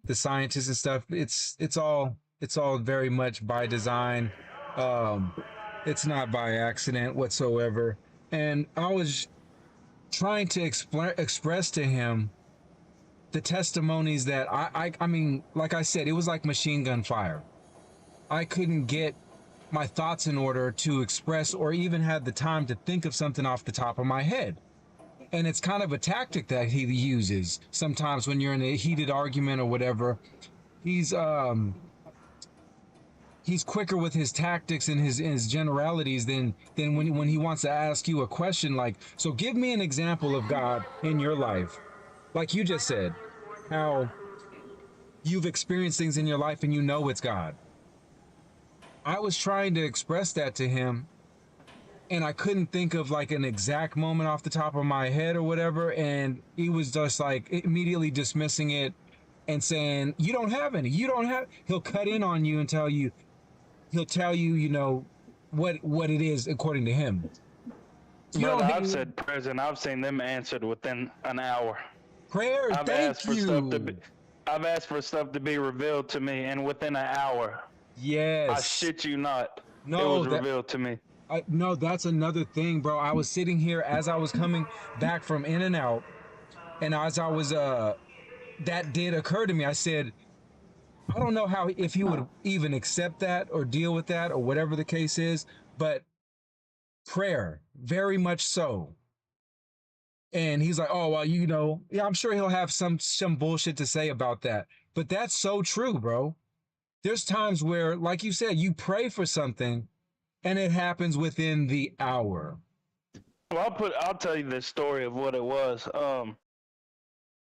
the scientists and stuff, it's all very much by design. Um, it's not by accident whatsoever. And I was trying to express to him the testimonies that I mean, like I said, it was like machine gun fire. I couldn't get my thoughts in order to express or even have the time to think of something off the top of my head. And it's kind of a tactic that he uses sometimes when you're in a heated argument or whatever. He's um he's quicker with his tactics and his generalities than when he wants to ask you a question like, so give me an example of God in your life. Like you just said, how you've experienced things in your life and you know it's God. I was trying to express that to him and I couldn't think of like an exact moment off the top of my head or whatever. And he was just like immediately dismissing it and saying, you don't have any, you don't have, he'll cut in on you and he'll tell you, what it is according to him. You Brother, don't I've have said prayers and I've seen them answered within an hour. prayer. I've Thank asked for stuff to be, you. I've asked for stuff to be revealed to me, and within an hour, I Yes. shit you not, it No, was that revealed to me. no, that's another thing, bro. I was sitting here as I was coming back from In and Out, and as I was that did occur to me. I said, I don't know how if he would even accept that or deal with that or whatever the case is, but prayer, very much so. And he's like, oh well, yeah, I'm sure he'll have some bullshit to say about that. But that's so true, bro. There's times where, like you said, you pray for something and it happens within the hour. Well, I'll tell you the story of what it was.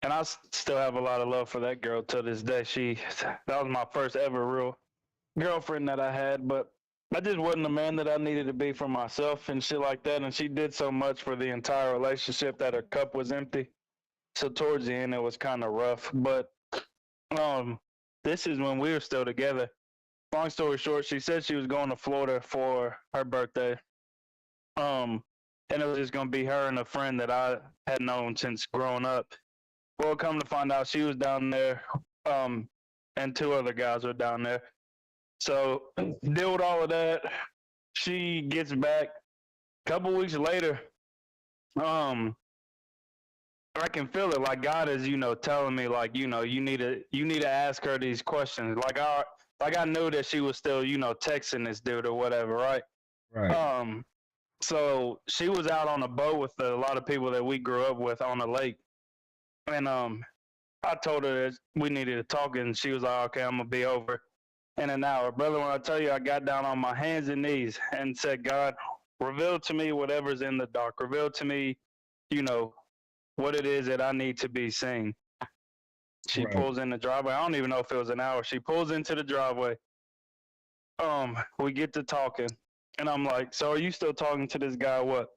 And still have a lot of love for that girl to this day. That was my first ever real girlfriend that I had, but I just wasn't the man that I needed to be for myself and shit like that. And she did so much for the entire relationship that her cup was empty. So towards the end, it was kind of rough. But um, this is when we were still together. Long story short, she said she was going to Florida for her birthday. And it was just gonna be her and a friend that I had known since growing up. Well, come to find out, she was down there, and two other guys were down there. So deal with all of that. She gets back. A couple weeks later, um, I can feel it. Like God is, telling me, like, you need to ask her these questions. Like I knew that she was still, texting this dude or whatever, right? Right. So she was out on a boat with a lot of people that we grew up with on the lake, and I told her that we needed to talk, and she was like, "Okay, I'm gonna be over in an hour, brother." When I tell you, I got down on my hands and knees and said, "God, reveal to me whatever's in the dark. Reveal to me, you know, what it is that I need to be seeing." She Right. pulls in the driveway. I don't even know if it was an hour. She pulls into the driveway. We get to talking, and I'm like, "So are you still talking to this guy? What?"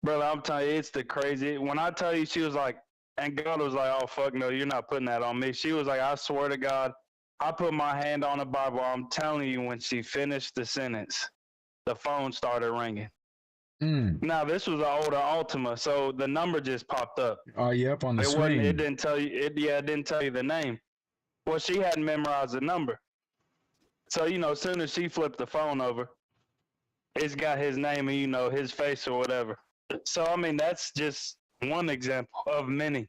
Brother, I'm telling you, it's the crazy. When I tell you, she was like, and God was like, "Oh fuck no, you're not putting that on me." She was like, "I swear to God, I put my hand on the Bible. I'm telling you." When she finished the sentence, the phone started ringing. Mm. Now this was an older Altima, so the number just popped up. Oh, yep, on the It wasn't. It screen. didn't tell you. It didn't tell you the name. Well, she hadn't memorized the number, so as soon as she flipped the phone over, it's got his name and his face or whatever. So I mean, that's just one example of many.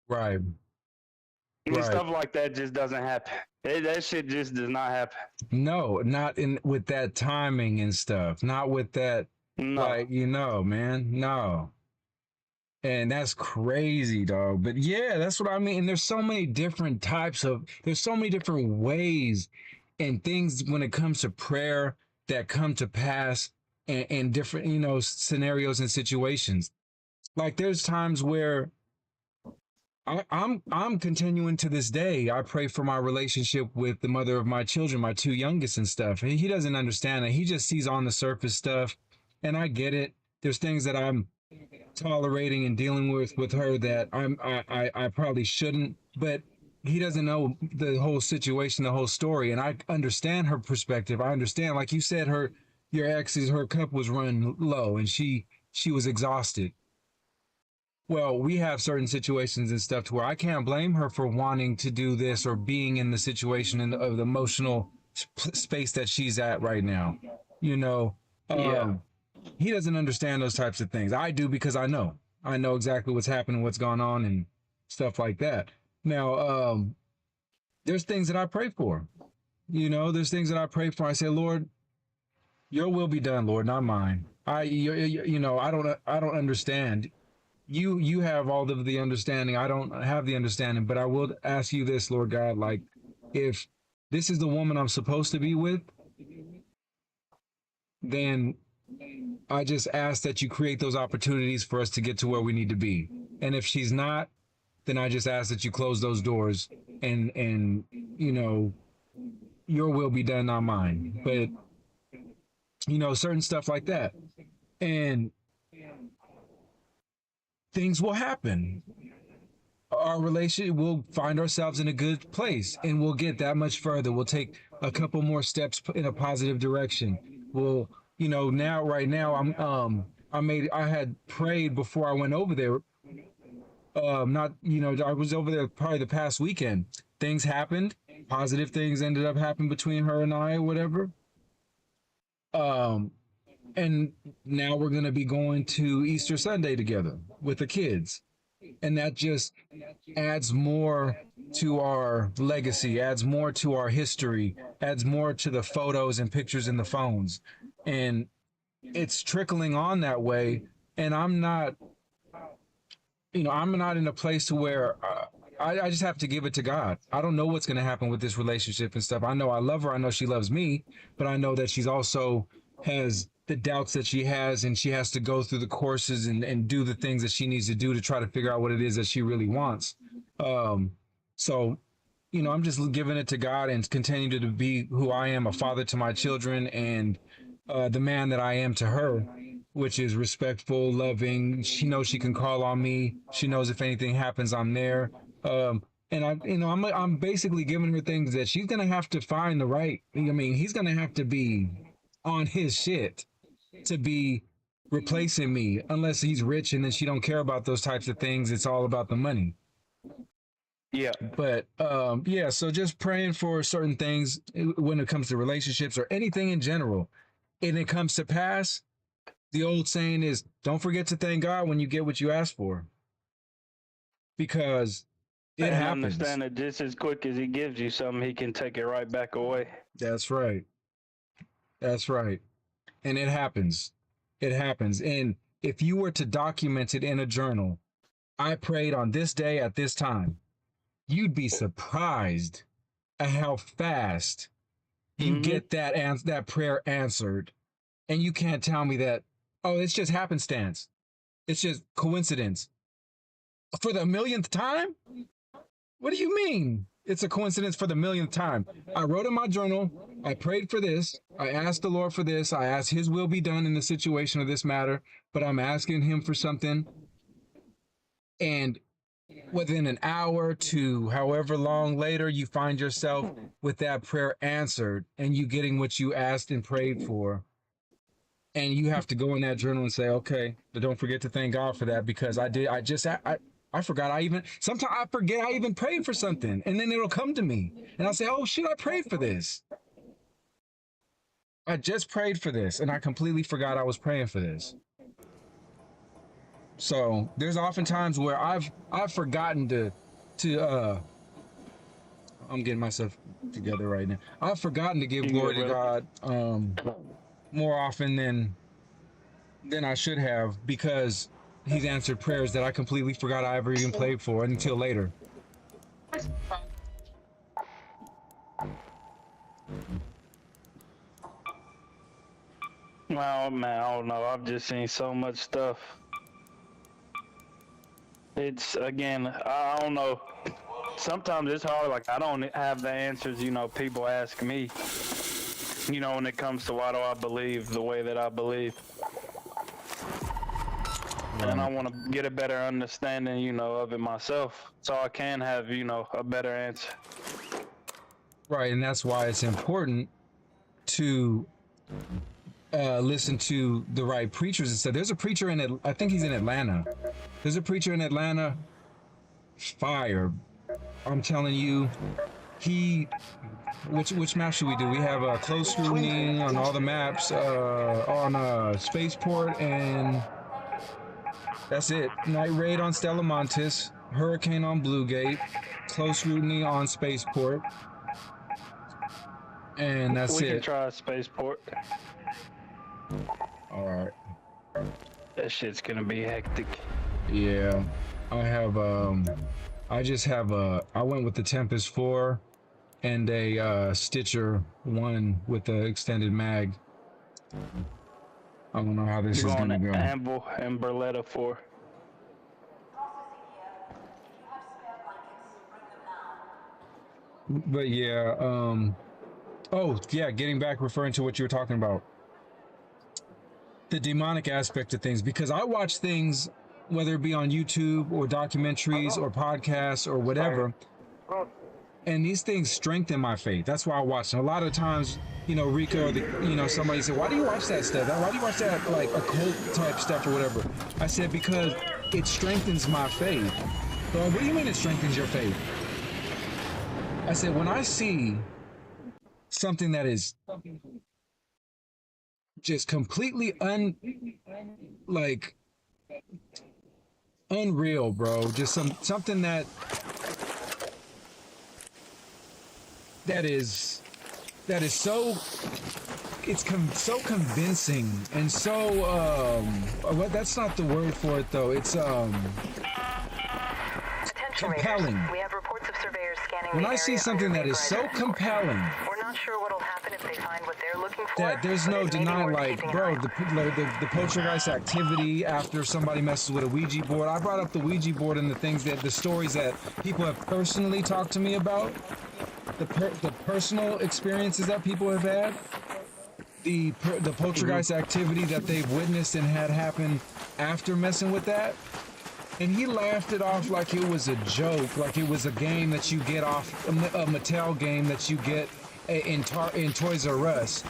Right. And Right. stuff like that just doesn't happen. That shit just does not happen. No, not in with that timing and stuff. Not with that, No. like, man. No. And that's crazy, dog. But yeah, that's what I mean. And there's so many different there's so many different ways and things when it comes to prayer that come to pass and different, scenarios and situations. Like there's times where I'm continuing to this day. I pray for my relationship with the mother of my children, my two youngest and stuff. And he doesn't understand it. He just sees on the surface stuff. And I get it. There's things that I'm tolerating and dealing with her that I probably shouldn't, but he doesn't know the whole situation, the whole story. And I understand her perspective. I understand, like you said, your ex's her cup was running low and she was exhausted. well, we have certain situations and stuff to where I can't blame her for wanting to do this or being in the situation of the emotional space that she's at right now. You know, Yeah. um, he doesn't understand those types of things. I do because I know exactly what's happening, what's going on, and stuff like that. Now, there's things that I pray for. You know, there's things that I pray for. I say, Lord, your will be done, Lord, not mine. You know, I don't understand. You have all of the understanding. I don't have the understanding, but I will ask you this, Lord God, like if this is the woman I'm supposed to be with, then I just ask that you create those opportunities for us to get to where we need to be. And if she's not, then I just ask that you close those doors and you know, your will be done, not mine. But you know, certain stuff like that. And things will happen. Our relationship will find ourselves in a good place and we'll get that much further. We'll take a couple more steps in a positive direction. We'll, you know, now right now I had prayed before I went over there. Not, you know, I was over there probably the past weekend. Things happened, positive things ended up happening between her and I or whatever. Um and now we're going to be going to Easter Sunday together with the kids. And that just adds more to our legacy, adds more to our history, adds more to the photos and pictures in the phones. And it's trickling on that way. And I'm not, you know, I'm not in a place to where I just have to give it to God. I don't know what's going to happen with this relationship and stuff. I know I love her. I know she loves me, but I know that she's also has the doubts that she has, and she has to go through the courses and do the things that she needs to do to try to figure out what it is that she really wants. Um, so, you know, I'm just giving it to God and continue to be who I am, a father to my children, and the man that I am to her, which is respectful, loving. She knows she can call on me. She knows if anything happens, I'm there. And I, you know, I'm basically giving her things that she's gonna have to find the right. I mean, he's gonna have to be on his shit to be replacing me, unless he's rich and then she don't care about those types of things. It's all about the money. Yeah. But yeah, so just praying for certain things when it comes to relationships or anything in general, and it comes to pass. The old saying is, don't forget to thank God when you get what you ask for, because it And happens. understand that just as quick as he gives you something, he can take it right back away. That's right. That's right. And it happens. It happens. And if you were to document it in a journal, I prayed on this day at this time, you'd be surprised at how fast you Mm-hmm. get that prayer answered. And you can't tell me that, oh, it's just happenstance. It's just coincidence. For the millionth time? What do you mean? It's a coincidence for the millionth time. I wrote in my journal, I prayed for this. I asked the Lord for this. I asked his will be done in the situation of this matter, but I'm asking him for something. And within an hour to however long later, you find yourself with that prayer answered and you getting what you asked and prayed for. And you have to go in that journal and say, okay, but don't forget to thank God for that, because I forgot sometimes I forget I even prayed for something, and then it'll come to me and I'll say, oh shit, I prayed for this. I just prayed for this and I completely forgot I was praying for this. So there's often times where I've forgotten to I'm getting myself together right now. I've forgotten to give You good, glory to brother? God more often than I should have, because he's answered prayers that I completely forgot I ever even prayed for until later. Well, man, I don't know. I've just seen so much stuff. It's, again, I don't know. Sometimes it's hard. Like, I don't have the answers, people ask me, when it comes to why do I believe the way that I believe. And I want to get a better understanding, of it myself, so I can have, a better answer. Right, and that's why it's important to listen to the right preachers and stuff. There's a preacher I think he's in Atlanta, There's a preacher in Atlanta, fire. I'm telling you, he. Which map should we do? We have close scrutiny on all the maps, on Spaceport, and that's it. Night Raid on Stella Montis, Hurricane on Blue Gate, close scrutiny on Spaceport, and that's We can it. try a spaceport. All right. That shit's gonna be hectic. Yeah, I have. I just have I went with the Tempest 4 and a Stitcher 1 with the extended mag. I don't know how this is gonna go. Anvil and Berletta 4. But yeah, oh yeah, getting back, referring to what you were talking about, the demonic aspect of things, because I watch things, whether it be on YouTube or documentaries or podcasts or whatever, and these things strengthen my faith. That's why I watch them. A lot of times, you know, Rico, somebody said, why do you watch that stuff? Why do you watch that, like, occult type stuff or whatever? I said, because it strengthens my faith. Well, what do you mean it strengthens your faith? I said, when I see something that is just completely unreal, bro, just something that is so, it's so convincing and so well, that's not the word for it though. It's compelling. We have reports of surveyors scanning when the I see area something that is so compelling, we're not sure what'll happen if they find what they're looking for. That there's no denying, like, bro, the poltergeist activity after somebody messes with a Ouija board. I brought up the Ouija board and the stories that people have personally talked to me about, the personal experiences that people have had, the poltergeist activity that they've witnessed and had happen after messing with that. And he laughed it off like it was a joke, like it was a game that you get off, a Mattel game that you get in Toys R Us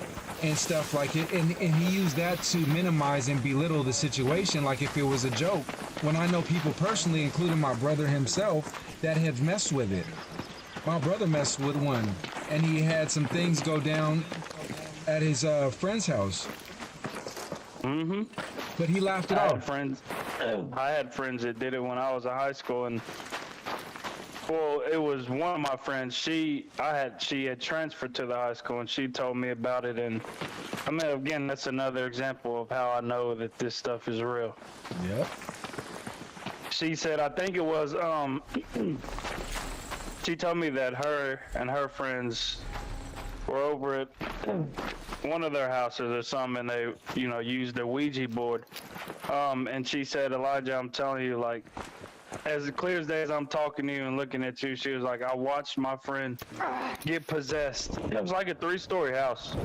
and stuff like it. And he used that to minimize and belittle the situation like if it was a joke. When I know people personally, including my brother himself, that have messed with it. My brother messed with one, and he had some things go down at his friend's house. Mm-hmm. But he laughed it off. I had friends that did it when I was in high school, and well, it was one of my friends. She had transferred to the high school, and she told me about it. And I mean, again, that's another example of how I know that this stuff is real. Yep. She said, I think it was she told me that her and her friends were over at one of their houses or something, and they, used their Ouija board. And she said, Elijah, I'm telling you, like, as clear as day as I'm talking to you and looking at you, she was like, I watched my friend get possessed. It was like a 3-story house.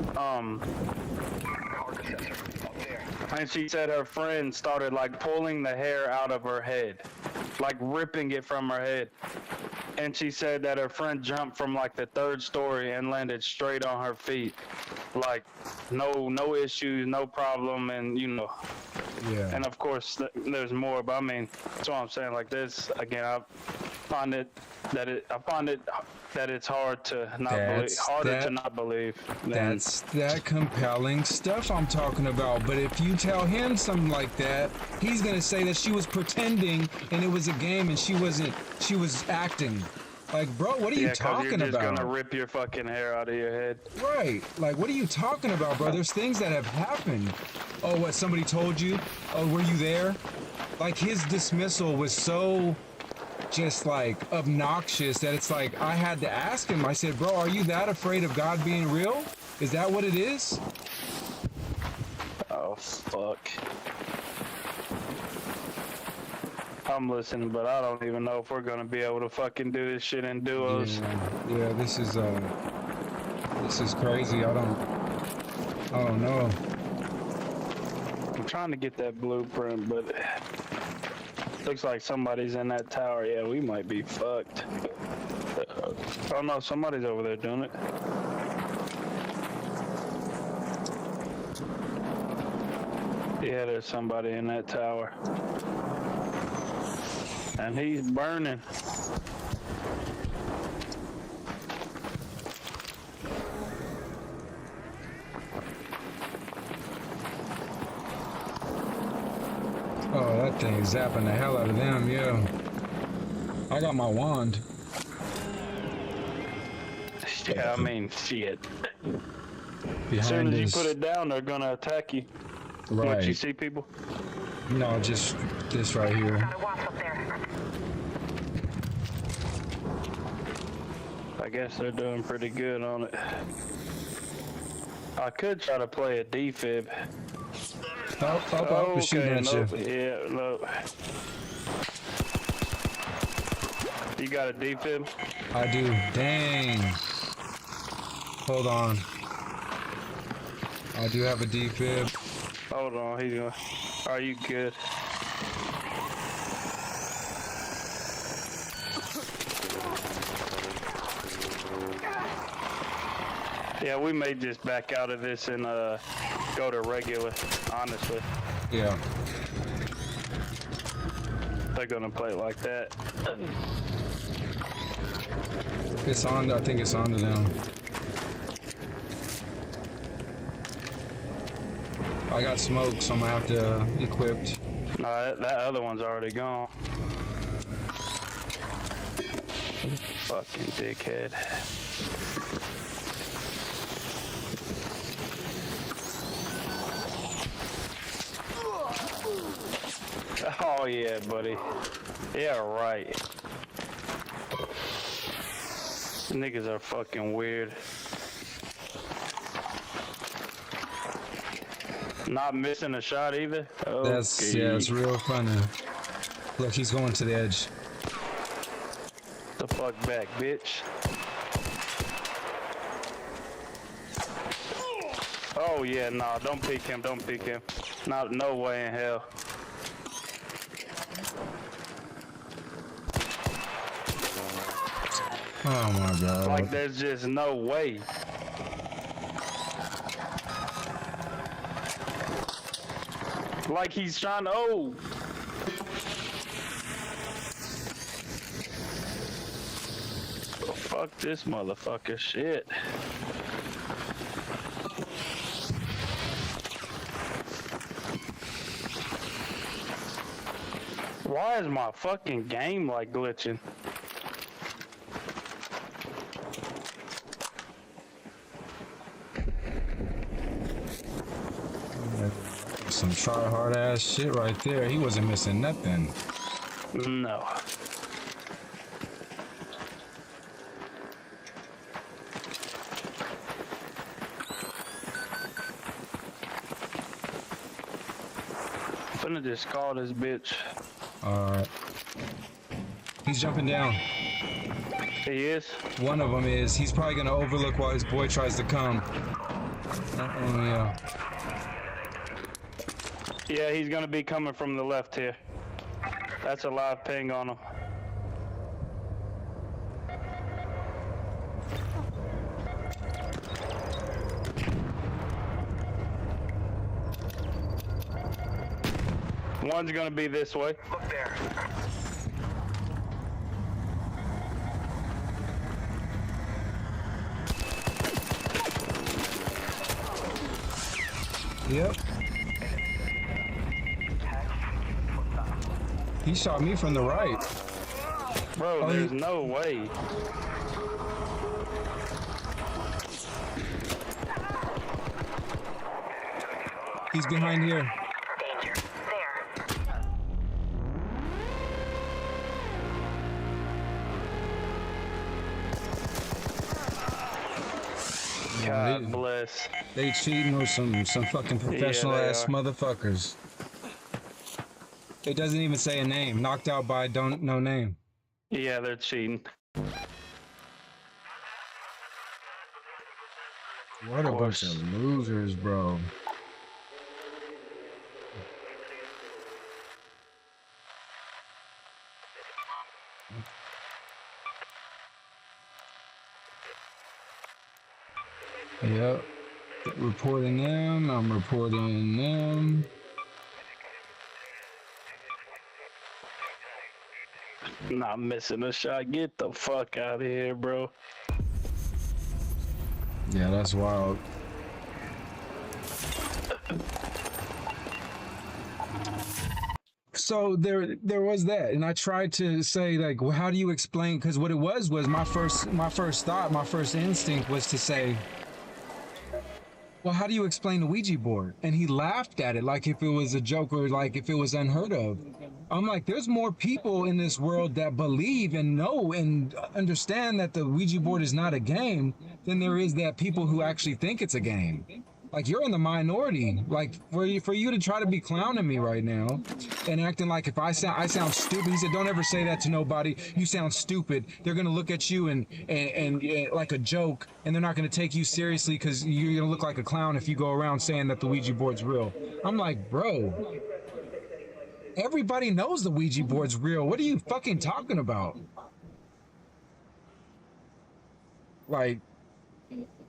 And she said her friend started, like, pulling the hair out of her head, like ripping it from her head. And she said that her friend jumped from, like, the 3rd story and landed straight on her feet. Like, no issues, no problem, and, Yeah. And, of course, there's more, but, I mean, that's what I'm saying. Like, this, again, I find it that it's hard to not believe. To not believe. That's that compelling stuff I'm talking about. But if you tell him something like that, he's gonna say that she was pretending and it was a game and she wasn't. She was acting. Like, bro, what are you talking you're just about? Gonna rip your fucking hair out of your head. Right. Like, what are you talking about, bro? There's things that have happened. Oh, what? Somebody told you? Oh, were you there? Like, his dismissal was so just like obnoxious that it's like I had to ask him. I said, bro, are you that afraid of God being real? Is that what it is? Oh, fuck. I'm listening, but I don't even know if we're gonna be able to fucking do this shit in duos. Yeah, this is crazy. I don't know. I'm trying to get that blueprint, but looks like somebody's in that tower. Yeah, we might be fucked. Oh no, somebody's over there doing it. Yeah, there's somebody in that tower. And he's burning. Oh, that thing's zapping the hell out of them, yeah. I got my wand. Yeah, I mean, shit. As soon Behind as you us. put it down, they're gonna attack you. Right. What, you see people? No, just this right here. Got a wasp up there. I guess they're doing pretty good on it. I could try to play a defib. Oh, shooting at nope. you. Yeah, no. You got a defib? I do. Dang. Hold on. I do have a defib. Hold on, he's going. Are you good? Yeah, we may just back out of this and go to regular, honestly. Yeah. They're gonna play like that. It's on. I think it's on to them. I got smoke, so I'm gonna have to equipped. No, that other one's already gone. Fucking dickhead. Oh yeah, buddy. Yeah, right. Niggas are fucking weird. Not missing a shot either. That's yeah, it's real funny. Look, he's going to the edge. The fuck back, bitch. Oh yeah, nah, don't peek him, don't peek him. Not no way in hell. Oh my god. Like there's just no way. Like he's trying to, oh. Oh, fuck this motherfucker shit. Why is my fucking game like glitching? Some try hard ass shit right there. He wasn't missing nothing. No. I'm finna just call this bitch. Alright. He's jumping down. He is? One of them is. He's probably gonna overlook while his boy tries to come. Yeah. Yeah, he's gonna be coming from the left here. That's a live ping on him. One's gonna be this way. Look there. Yep. He shot me from the right. Bro, Oh, there's no way. He's behind here. Danger. There. God they- bless. They cheating with some fucking professional they ass are. motherfuckers. It doesn't even say a name. Knocked out by don't no name. Yeah, they're cheating. What a bunch of losers, bro. Yep. Reporting them. I'm reporting them. Not missing a shot. Get the fuck out of here, bro. Yeah, that's wild. So there was that, and I tried to say like, well, how do you explain? Because what it was my first thought, my first instinct was to say, well, how do you explain the Ouija board? And he laughed at it like if it was a joke or like if it was unheard of. I'm like, there's more people in this world that believe and know and understand that the Ouija board is not a game than there is that people who actually think it's a game. Like, you're in the minority. Like, for you to try to be clowning me right now and acting like if I sound stupid. He said, don't ever say that to nobody. You sound stupid. They're gonna look at you and like a joke, and they're not gonna take you seriously because you're gonna look like a clown if you go around saying that the Ouija board's real. I'm like, bro, everybody knows the Ouija board's real. What are you fucking talking about? Like,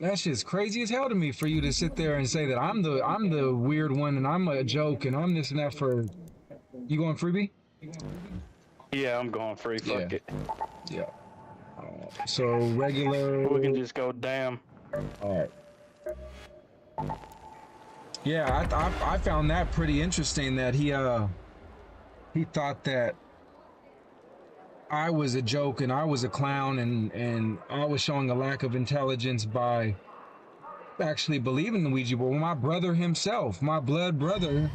that shit's crazy as hell to me for you to sit there and say that I'm the weird one and I'm a joke and I'm this and that. For you going freebie? Yeah, I'm going free. Fuck Yeah. it. Yeah. So regular. We can just go damn. All right. Yeah, I found that pretty interesting that he thought that I was a joke and I was a clown and I was showing a lack of intelligence by actually believing the Ouija board. Well, my brother himself, my blood brother,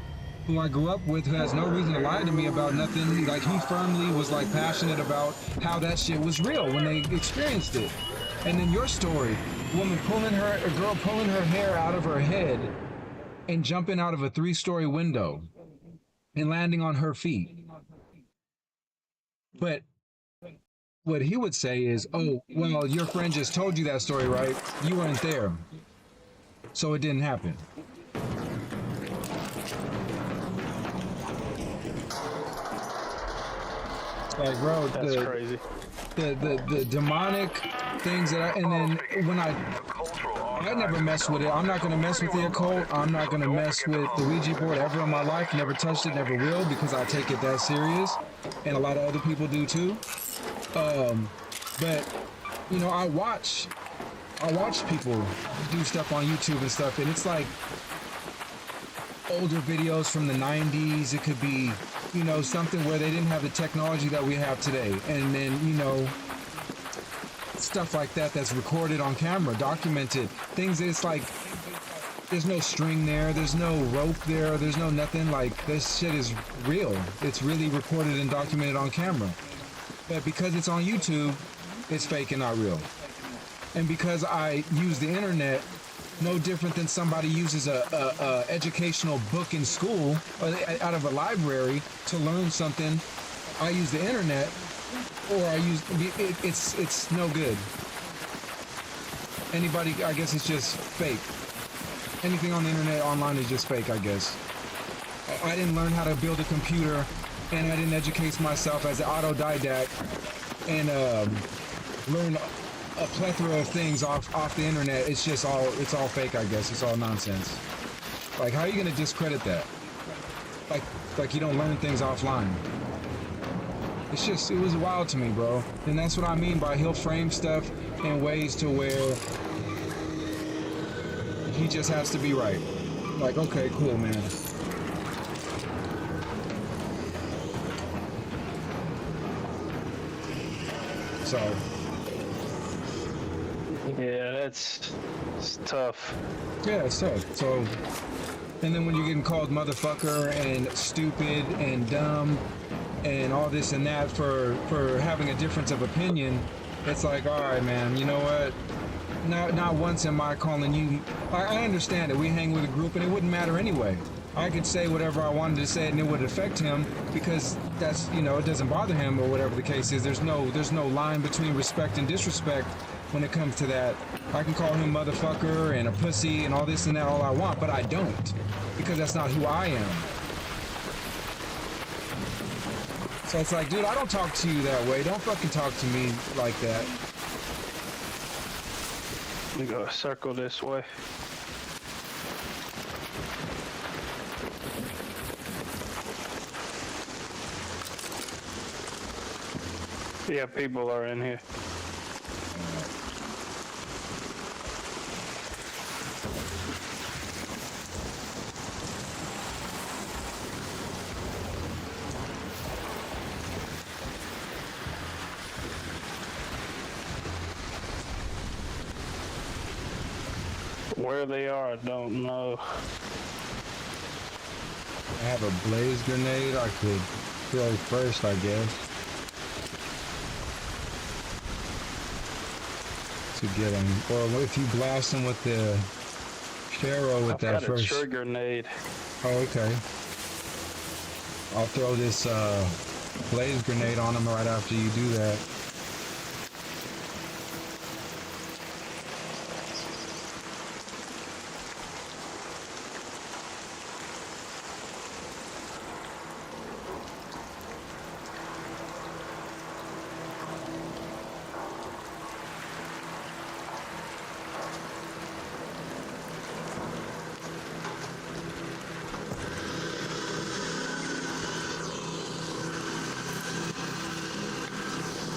who I grew up with, who has no reason to lie to me about nothing, like he firmly was like passionate about how that shit was real when they experienced it. And then your story, a girl pulling her hair out of her head and jumping out of a 3-story window and landing on her feet. But what he would say is, oh, well, your friend just told you that story, right? You weren't there. So it didn't happen. Like, bro, That's crazy. The demonic things that and then when I never mess with it. I'm not gonna mess with the occult. I'm not gonna mess with the Ouija board ever in my life. Never touched it, never will, because I take it that serious, and a lot of other people do too. But you know, I watch people do stuff on YouTube and stuff, and it's like older videos from the 90s. It could be, you know, something where they didn't have the technology that we have today, and then, you know, stuff like that that's recorded on camera, documented things. It's like there's no string there, there's no rope there, there's no nothing. Like, this shit is real. It's really recorded and documented on camera. But because it's on YouTube, it's fake and not real. And because I use the internet, no different than somebody uses a educational book in school or out of a library to learn something, I use the internet, or I use it's no good. Anybody, I guess it's just fake. Anything on the internet online is just fake, I guess. I didn't learn how to build a computer, and I didn't educate myself as an autodidact and learn a plethora of things off the internet. It's just it's all fake, I guess. It's all nonsense. Like, how are you gonna discredit that? Like you don't learn things offline. It's just, it was wild to me, bro. And that's what I mean by he'll frame stuff in ways to where he just has to be right. Like, okay, cool, man. So. Yeah, it's tough. Yeah, it's tough. So, and then when you're getting called motherfucker and stupid and dumb and all this and that for having a difference of opinion, it's like, all right, man, you know what? Not once am I calling you. I understand it. We hang with a group and it wouldn't matter anyway. I could say whatever I wanted to say and it would affect him because that's, you know, it doesn't bother him or whatever the case is. There's no line between respect and disrespect when it comes to that. I can call him motherfucker and a pussy and all this and that all I want, but I don't, because that's not who I am. So it's like, dude, I don't talk to you that way. Don't fucking talk to me like that. We gotta circle this way. Yeah, people are in here. Where they are, I don't know. I have a blaze grenade I could throw first, I guess. To get them. Or if you blast them with the Pharaoh with I've that got first. a trigger grenade. Oh, okay. I'll throw this blaze grenade on them right after you do that.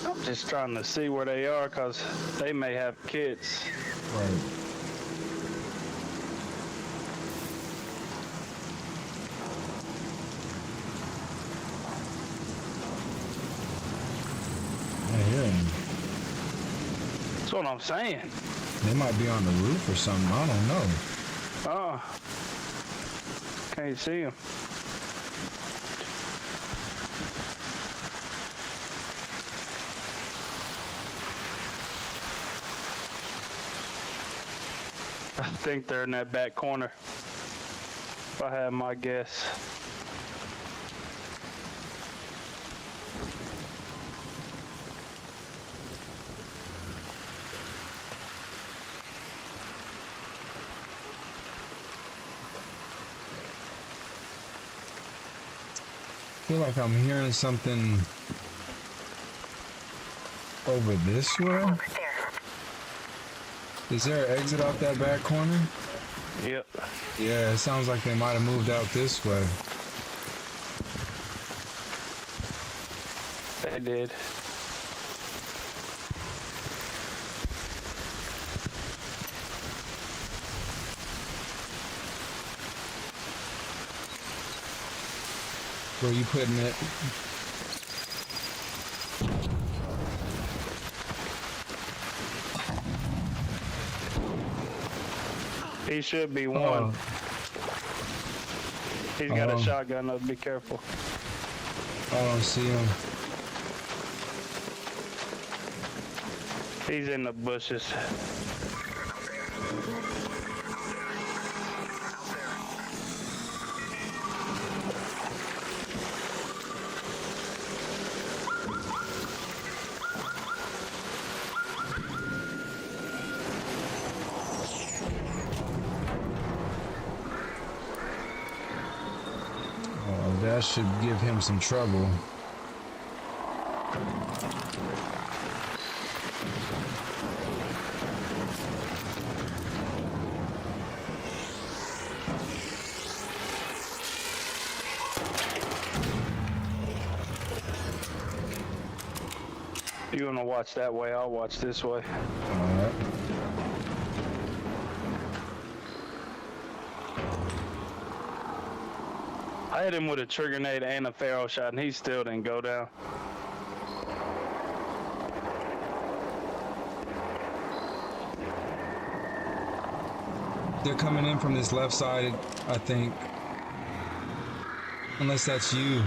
I'm just trying to see where they are because they may have kits. Right. I hear them. That's what I'm saying. They might be on the roof or something. I don't know. Oh. Can't see them. I think they're in that back corner. If I had my guess. I feel like I'm hearing something over this way. There. Is there an exit out that back corner? Yep. Yeah, it sounds like they might have moved out this way. They did. Where you putting it? He should be one. He's got a Oh. shotgun though, be careful. I don't see him. He's in the bushes. Oh, that should give him some trouble. You wanna watch that way, I'll watch this way. Alright. I hit him with a trigger grenade and a Pharaoh shot, and he still didn't go down. They're coming in from this left side, I think. Unless that's you.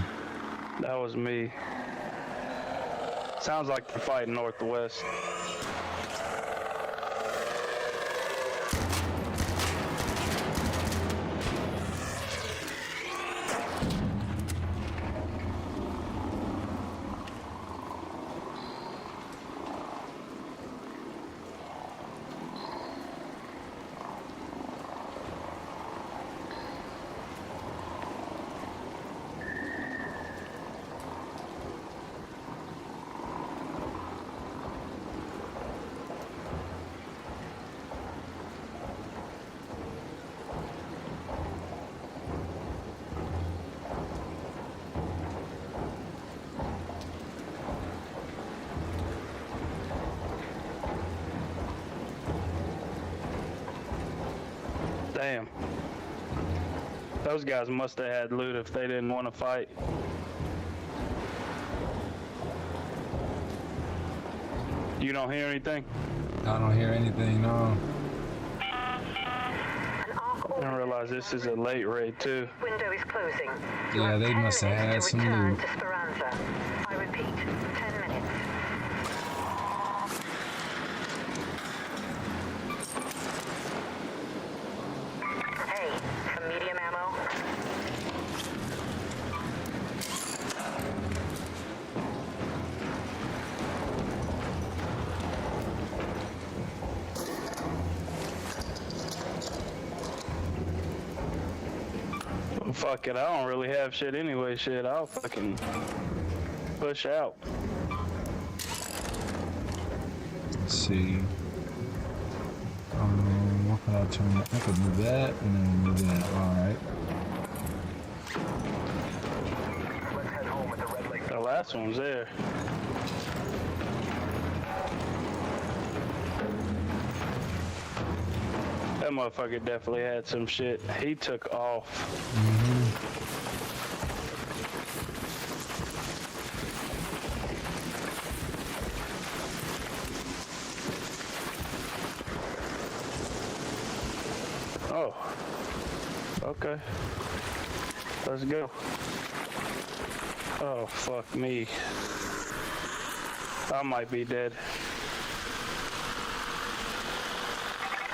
That was me. Sounds like they're fighting northwest. Damn. Those guys must have had loot if they didn't want to fight. You don't hear anything? I don't hear anything, no. I didn't realize this is a late raid too. Window is closing. Yeah, they must have had some loot. To Speranza. I repeat, 10 minutes. Hey, some medium ammo. Well, fuck it, I don't really have shit anyway. Shit, I'll fucking push out. Let's see. What can I turn? I could move that and then move that. Alright. Let's head home at the Red Lake. The last one's there. That motherfucker definitely had some shit. He took off. Oh. Okay. Let's go. Oh, fuck me. I might be dead.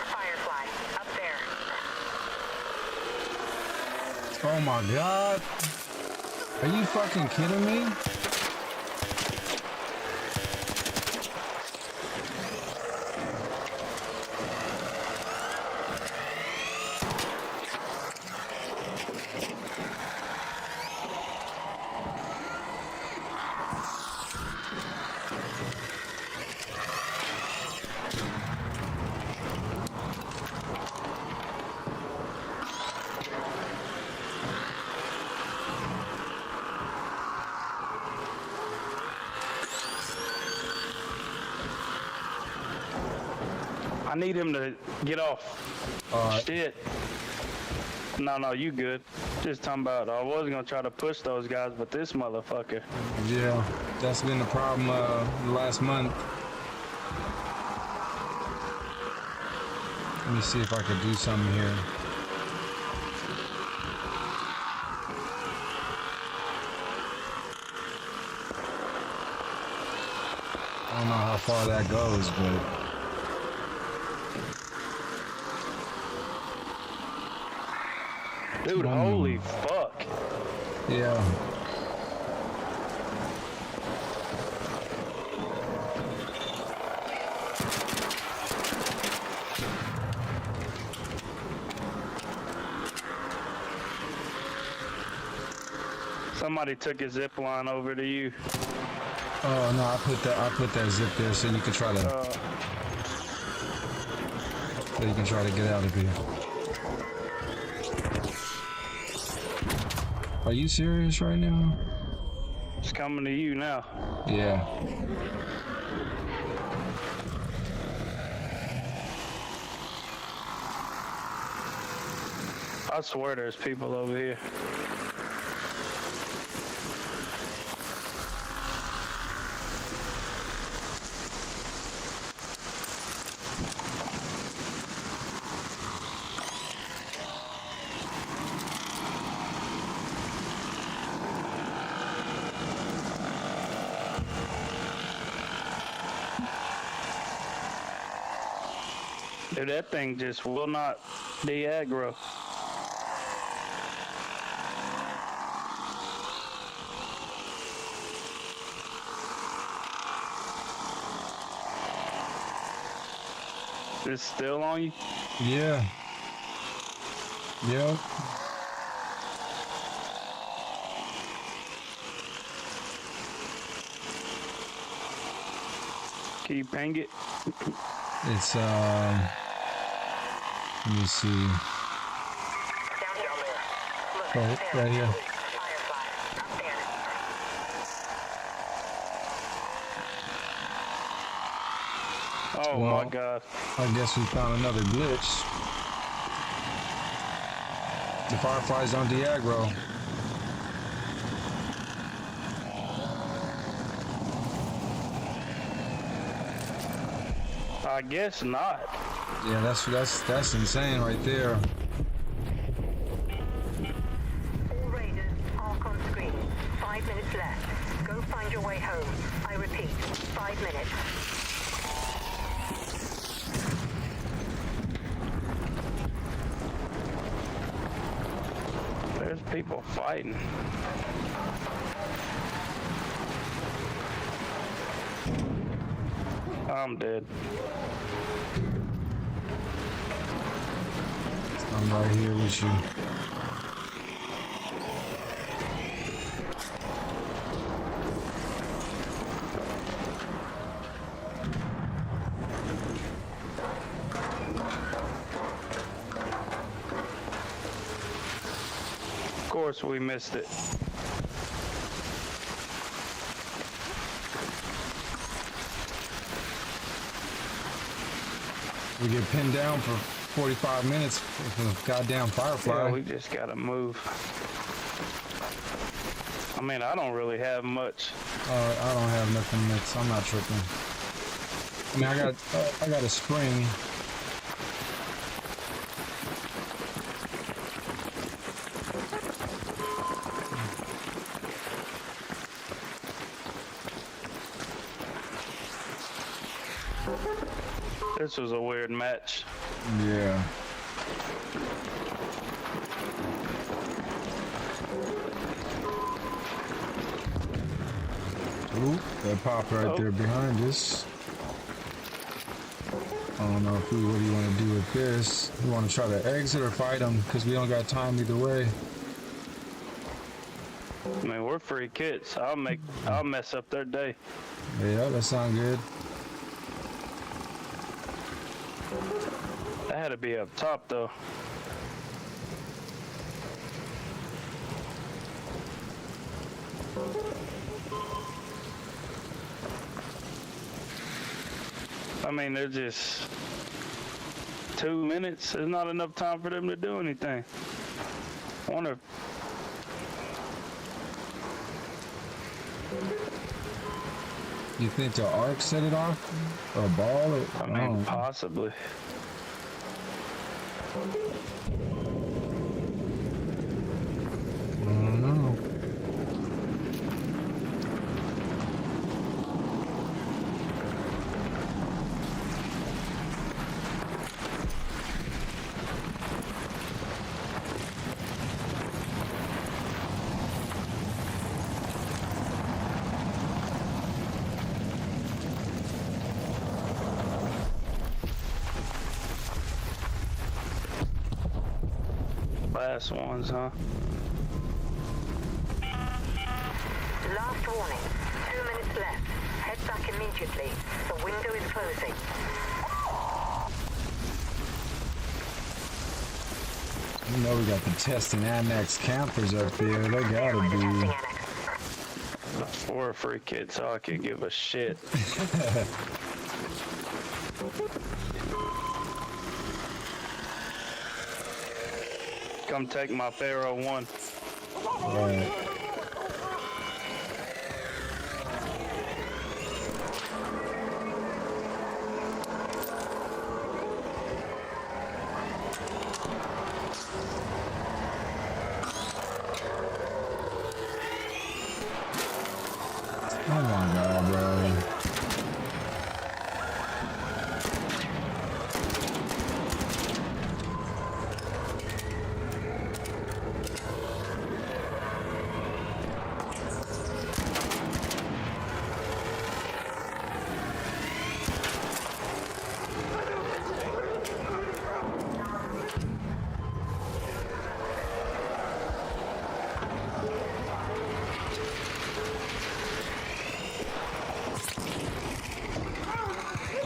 Firefly, up there. Oh my god. Are you fucking kidding me? I need him to get off. Alright. Shit. No, you good. Just talking about, I was gonna try to push those guys, but this motherfucker. Yeah, that's been the problem the last month. Let me see if I could do something here. I don't know how far that goes, but Dude, holy fuck. yeah. Somebody took his zip line over to you. Oh no, I put that zip there so you can try to get out of here. Are you serious right now? It's coming to you now. Yeah. I swear there's people over here. Dude, that thing just will not de-aggro. It's still on you? Yeah. Yep. Can you ping it? It's let me see. Down there. Look, Right, there. right here. Firefly, up there. Oh Well, my god. I guess we found another glitch. The fireflies don't de-aggro. I guess not. Yeah, that's insane right there. All raiders, arc on screen. 5 minutes left. Go find your way home. I repeat, 5 minutes. There's people fighting. I'm dead. I'm right here with you. Of course we missed it. We get pinned down for 45 minutes with a goddamn firefly. Yeah, we just gotta move. I mean, I don't really have much. I don't have nothing that's. I'm not tripping. I mean, I got a spring. This was a weird match. Yeah. Ooh, that popped right there behind us. I don't know if what do you want to do with this? You want to try to exit or fight them? Because we don't got time either way. I mean, we're free kids. I'll mess up their day. Yeah, that sounds good. That had to be up top though. I mean, they're just 2 minutes. There's not enough time for them to do anything. I wonder if You think the arc set it off? Or a ball? Or, I mean, possibly. I don't know. Last ones, huh? Last warning. 2 minutes left. Head back immediately. The window is closing. You know we got the testing annex campers up there. They gotta By the testing be. annex. We're a free kid, so I can give a shit. Come take my Pharaoh 1. Right. Oh my god, bro.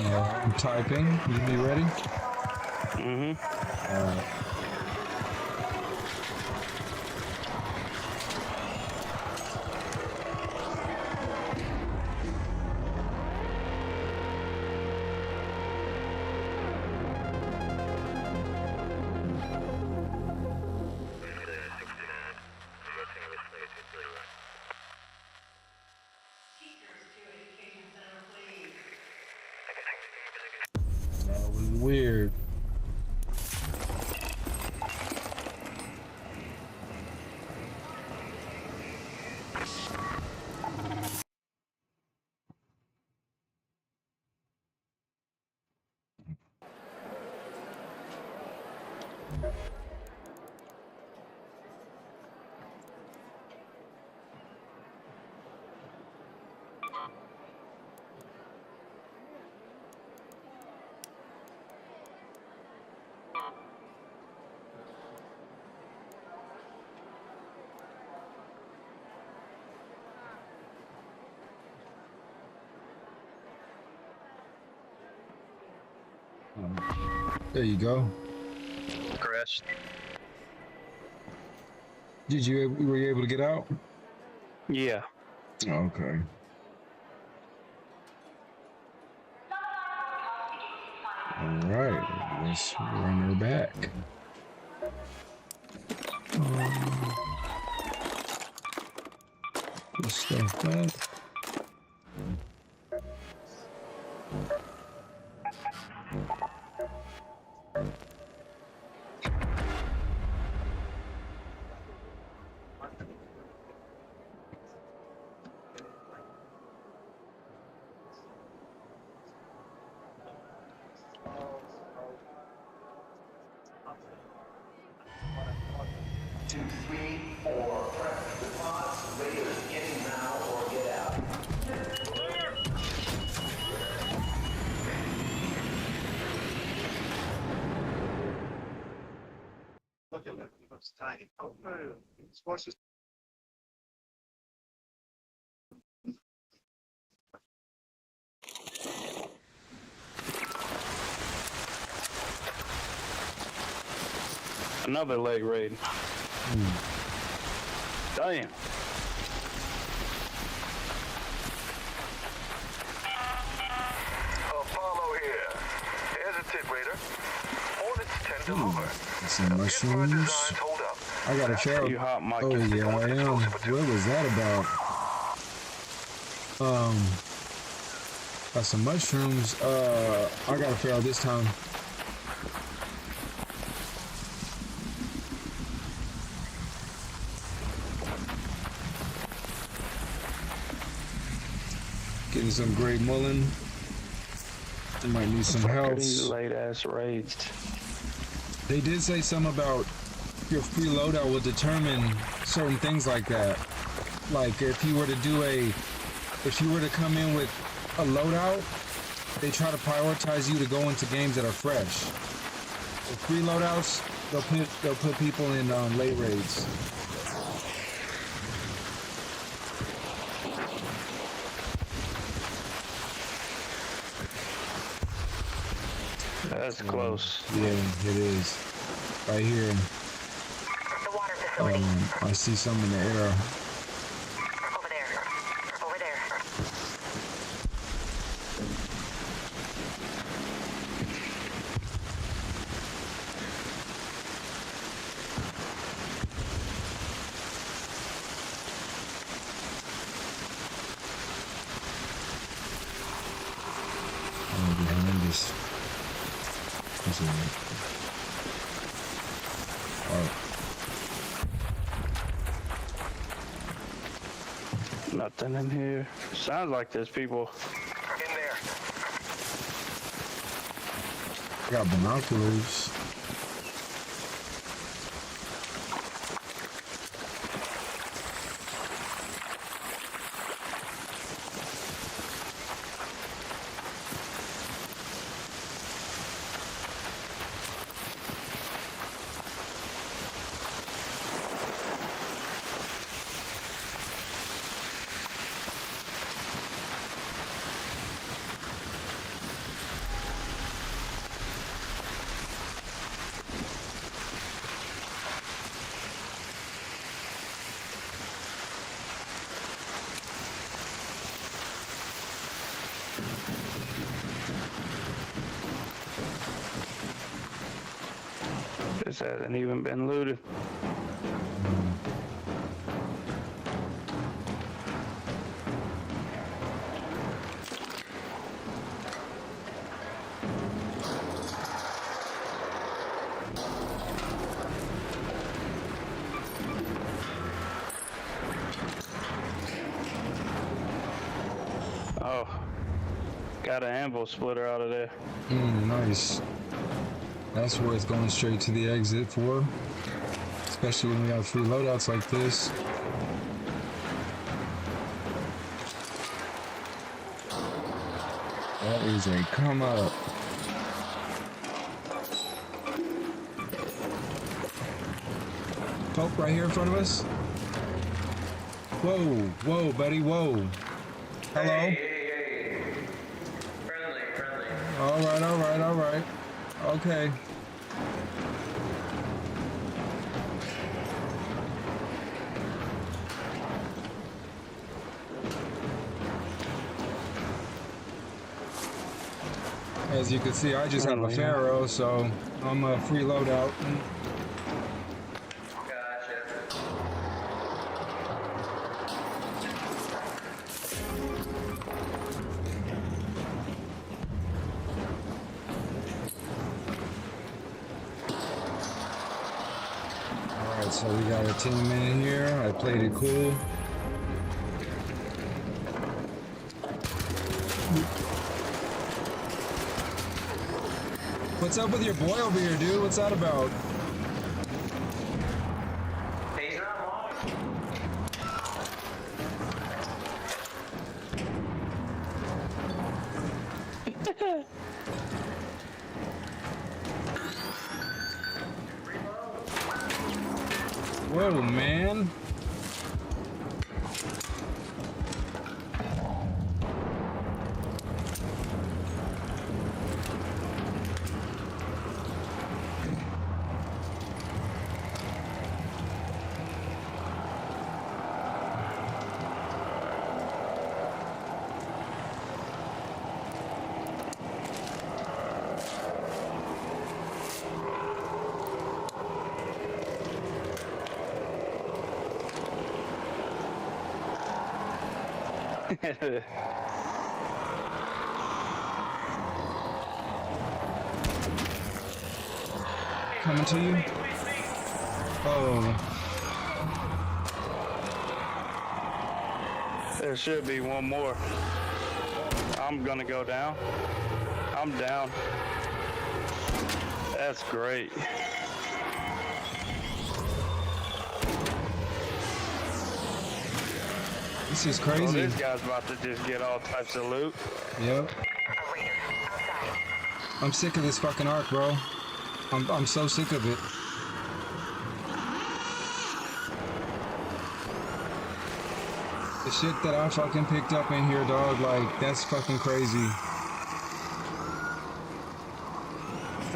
I'm typing. You be ready? Mm-hmm. Alright. weird. There you go. Crest. Were you able to get out? Yeah. Okay. All right, let's run her back. Put stuff back. Another leg raid. Damn. Apollo here. Here's a tip, Raider. Hornets tend to hover. Some If my mushrooms. designs hold up. I got a trail. You hot mic. Oh yeah, I am. What was that about? Got some mushrooms. I got a fail this time. Getting some great mullen. I might need some help. These late ass raids. They did say something about your free loadout will determine certain things like that. Like if you were to come in with a loadout, they try to prioritize you to go into games that are fresh. With free loadouts, they'll put people in late raids. That's close. Yeah, it is. Right here. The water facility. I see some in the air. Over there. Over there. Behind this. Nothing in here. Sounds like there's people. In there. I got binoculars. This hasn't even been looted. Got an anvil splitter out of there. Nice. That's where it's going straight to the exit for. Especially when we got free loadouts like this. That is a come up. Poke right here in front of us. Whoa, whoa, buddy, whoa. Hello? Hey. Friendly. All right. Okay. As you can see, I just have a Pharaoh, so I'm a free loadout. Gotcha. Alright, so we got a team in here. I played it cool. What's up with your boy over here, dude? What's that about? He's not lost. Whoa, man. Coming to you. Oh. There should be one more. I'm gonna go down. I'm down. That's great. This is Well, crazy. this guy's about to just get all types of loot. Yep. I'm sick of this fucking arc, bro. I'm so sick of it. The shit that I fucking picked up in here, dog, like, that's fucking crazy.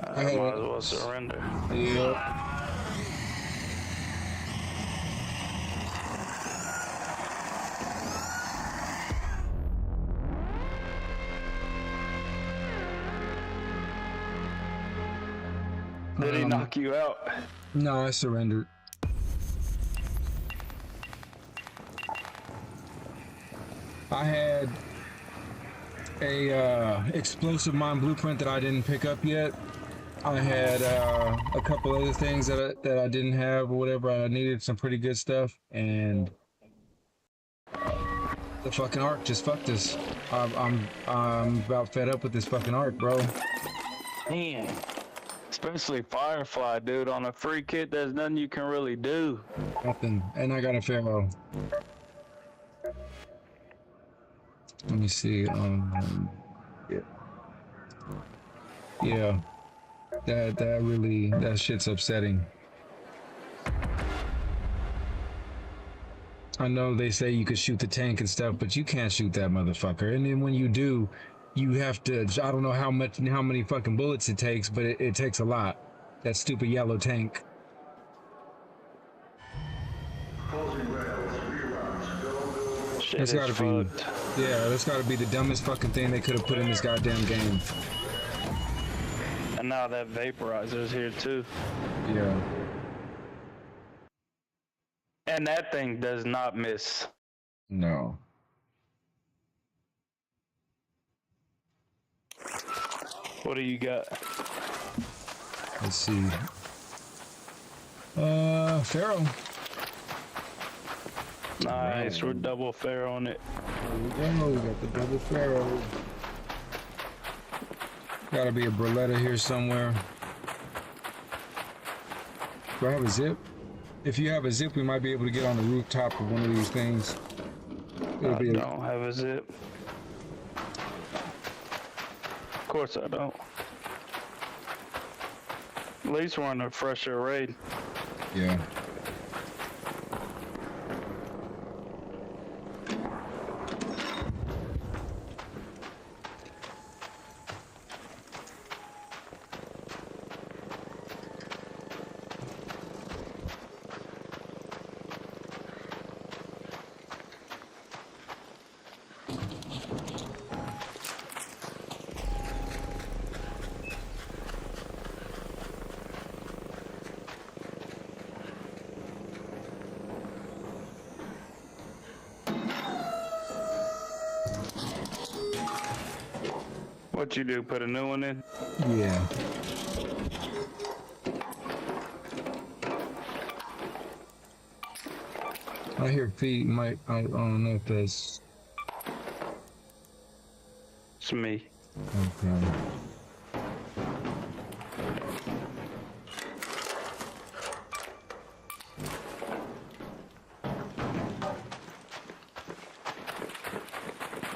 I might as well surrender. Yep. Did he knock you out? No, I surrendered. I had a explosive mine blueprint that I didn't pick up yet. I had a couple other things that I didn't have or whatever. I needed some pretty good stuff, and the fucking arc just fucked us. I'm about fed up with this fucking arc, bro. Man. Especially Firefly, dude. On a free kit, there's nothing you can really do. Nothing. And I got a Pharaoh. Let me see. Yeah. That shit's upsetting. I know they say you could shoot the tank and stuff, but you can't shoot that motherfucker. And then when you do, you have to, I don't know how many fucking bullets it takes, but it takes a lot. That stupid yellow tank. Shit That's is gotta be, fucked. yeah, that's gotta be the dumbest fucking thing they could have put in this goddamn game. And now that vaporizer's here too. Yeah. And that thing does not miss. No. What do you got? Let's see. Pharaoh. Nice, we're double fair on it. There we go. We got the double Pharaoh. Gotta be a Beretta here somewhere. Do I have a zip? If you have a zip, we might be able to get on the rooftop of one of these things. It'll I be don't have a zip. Of course I don't. At least we're on a fresher raid. yeah. What you do? Put a new one in? Yeah. I hear feet. I don't know if that's It's me. okay.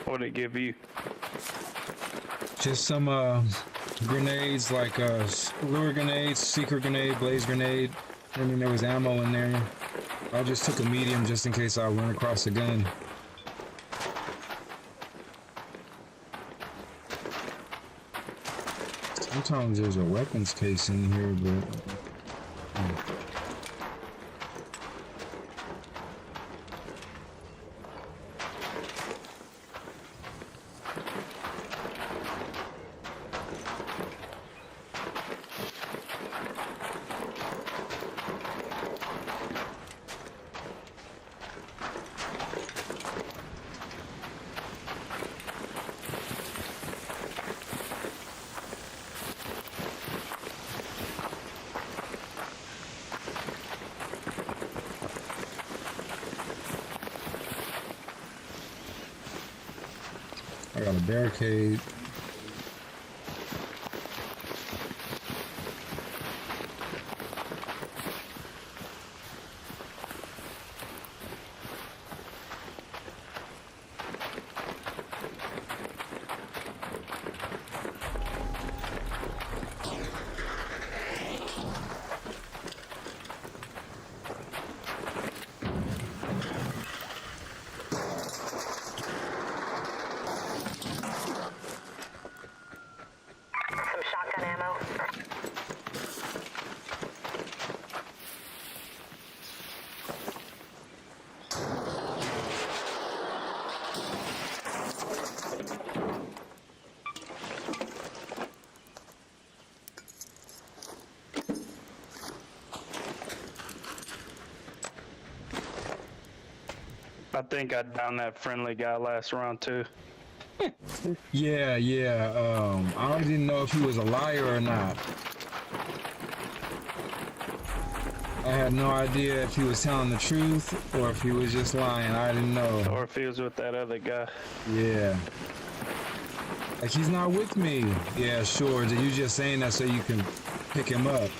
What'd it give you? Just some grenades, like lure grenades, secret grenade, blaze grenade. I mean, there was ammo in there. I just took a medium just in case I run across a gun. Sometimes there's a weapons case in here, but I got a barricade. Some shotgun ammo. I think I downed that friendly guy last round too. Yeah, yeah. I didn't know if he was a liar or not. I had no idea if he was telling the truth or if he was just lying. I didn't know. Or if he was with that other guy. Yeah. Like, he's not with me. Yeah, sure. You just saying that so you can pick him up.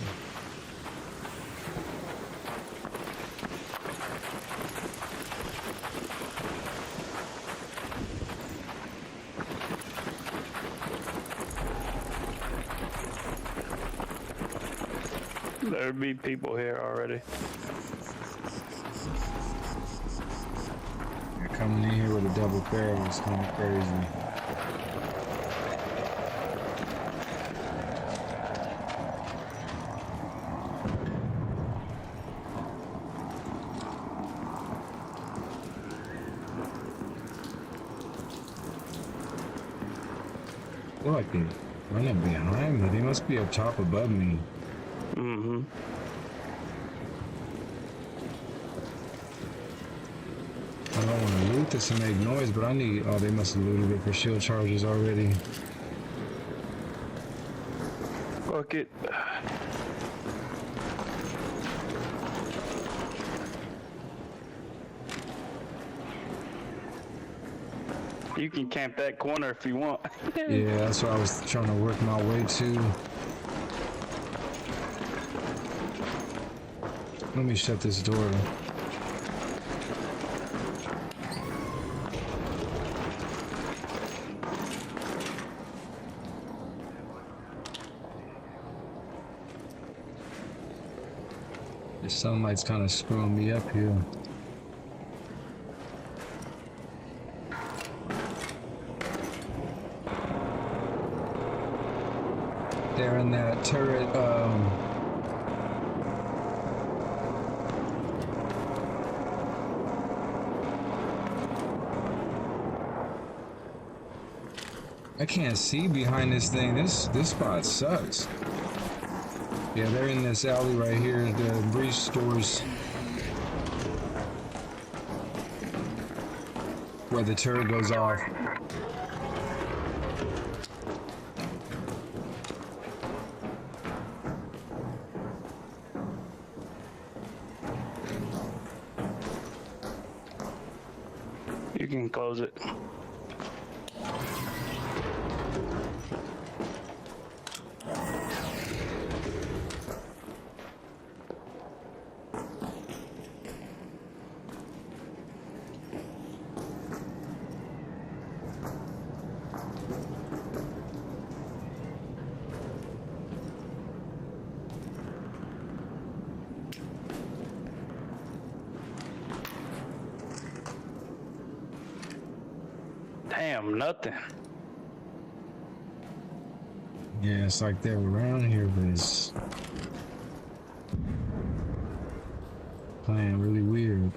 There'd be people here already. You're coming in here with a double barrel. It's kind of crazy. Feel like they're running behind me. They must be up top above me. Mm-hmm. I don't want to loot this and make noise, but I need... Oh, they must have looted it for shield charges already. Fuck it. You can camp that corner if you want. Yeah, that's what I was trying to work my way to. Let me shut this door. The sunlight's kind of screwing me up here. They're in that turret, I can't see behind this thing. This spot sucks. Yeah, they're in this alley right here, the breach stores. Where the turret goes off. You can close it. Damn, nothing. Yeah, it's like they're around here, but it's playing really weird.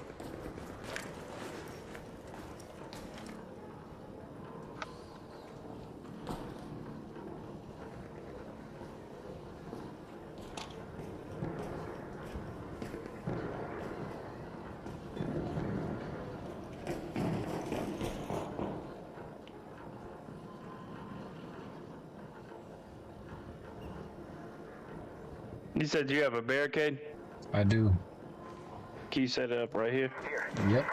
You said you have a barricade? I do. Can you set it up right here? Yep.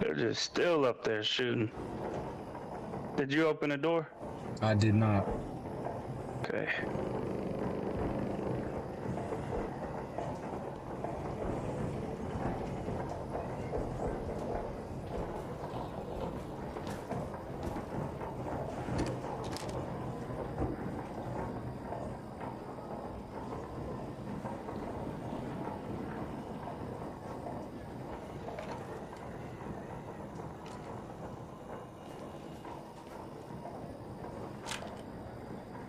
They're just still up there shooting. Did you open the door? I did not. Okay.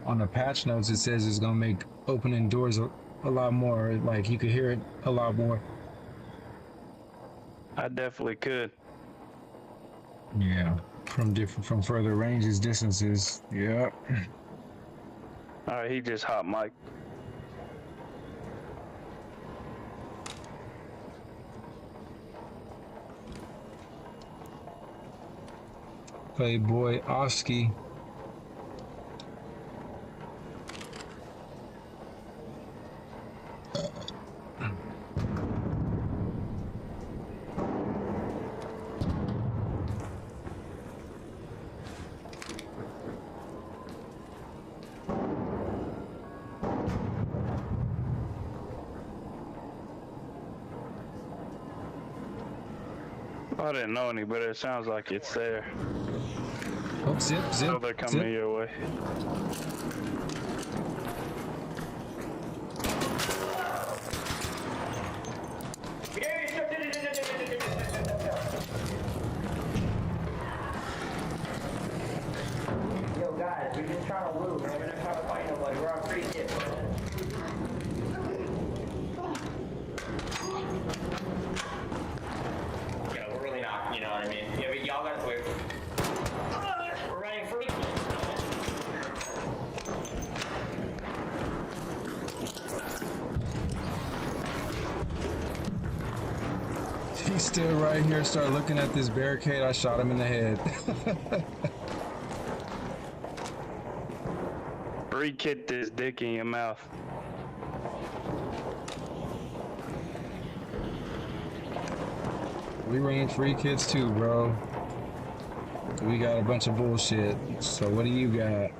On the patch notes, it says it's gonna make opening doors a lot more, like you could hear it a lot more. I definitely could. Yeah, from further ranges, distances. Yep. Alright, he just hot mic. Playboy Oski. I didn't know any, but it sounds like it's there. Oh, zip, So zip, they're coming zip. your way. stood right here, started looking at this barricade. I shot him in the head. Freek hit this dick in your mouth. We ran free kids too, bro. We got a bunch of bullshit. So what do you got?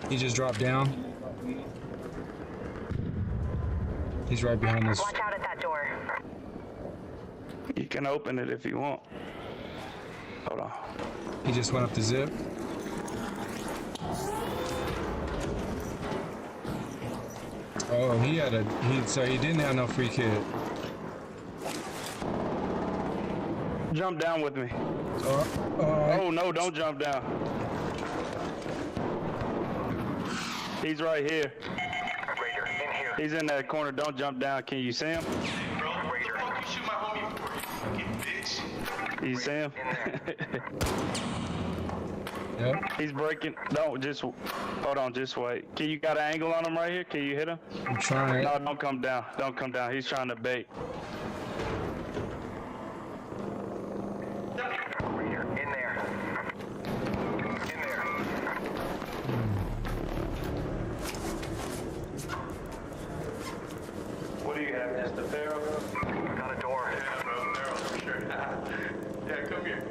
He just dropped down. He's right behind us. Watch out at that door. You can open it if you want. Hold on. He just went up the zip. Oh, so he didn't have no free kid. Jump down with me. Oh no, don't jump down. He's right here. Raider, in here. He's in that corner. Don't jump down. Can you see him? Bro, what the fuck you shoot my homie for, you fucking bitch? You see him? Yep. He's breaking. Don't just hold on. Just wait. You got an angle on him right here? Can you hit him? I'm trying. No, don't come down. Don't come down. He's trying to bait. Raider, in there. In there. What do you have? Just the barrel? Got a door. Yeah, bro, they're for sure. Yeah, come here.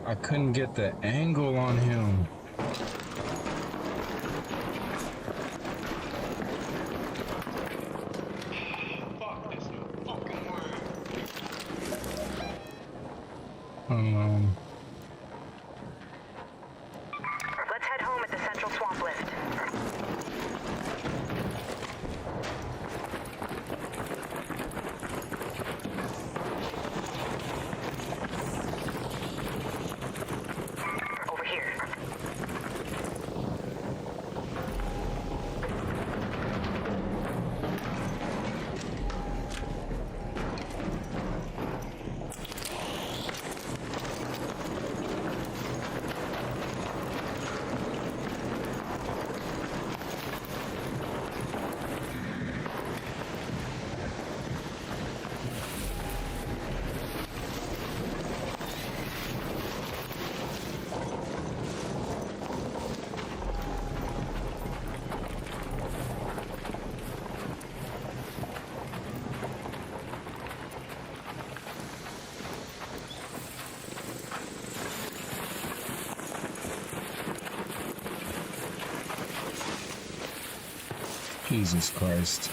I couldn't get the angle on him. Fuck this fucking word. Let's head home at the central swamp lift. Over here. Jesus Christ.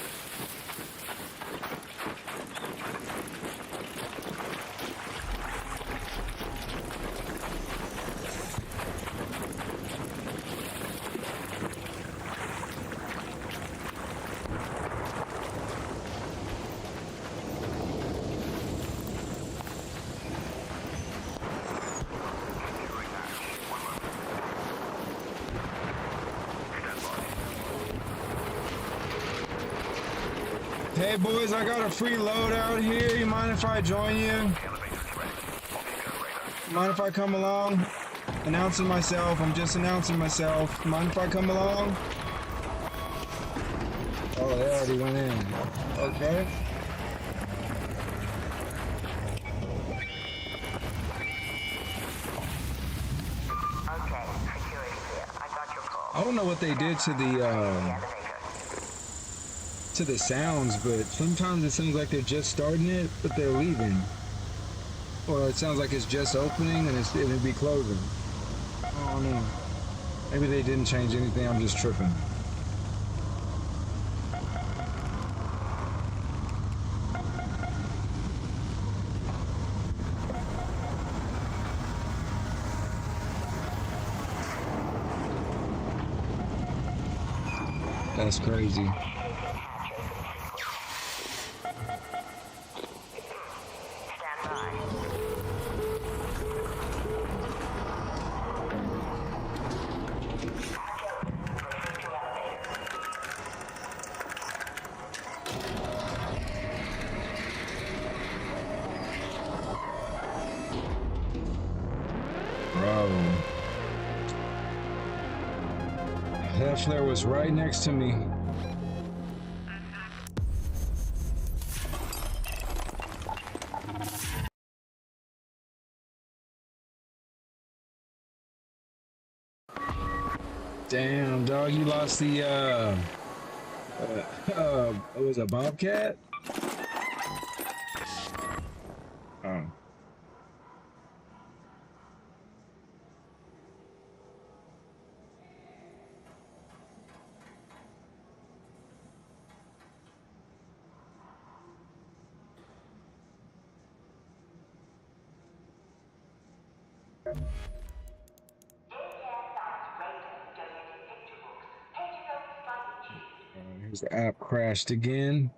Hey boys, I got a free load out here. You mind if I join you? Mind if I come along? Announcing myself. I'm just announcing myself. Mind if I come along? Oh, they already went in. Okay. Okay, security here. I got your call. I don't know what they did to the sounds, but sometimes it seems like they're just starting it, but they're leaving. Or it sounds like it's just opening and it'll be closing. I don't know. Maybe they didn't change anything. I'm just tripping. That's crazy. Bro. That flare was right next to me. Damn, dog, you lost the it was a bobcat? Oh. Here's the app crashed again.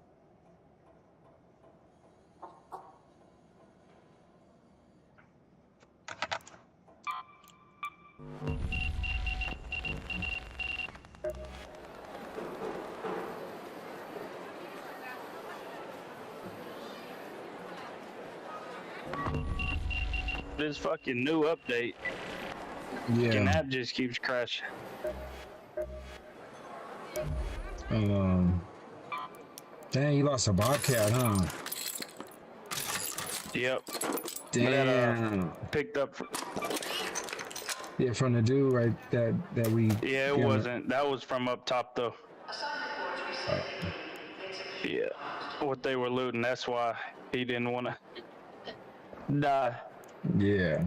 This fucking new update. Yeah. And app just keeps crashing. Dang, you lost a bobcat, huh? Yep. Damn. Picked up. Yeah, from the dude right that we. Yeah, it wasn't. That was from up top though. Yeah. What they were looting. That's why he didn't want to die. Yeah.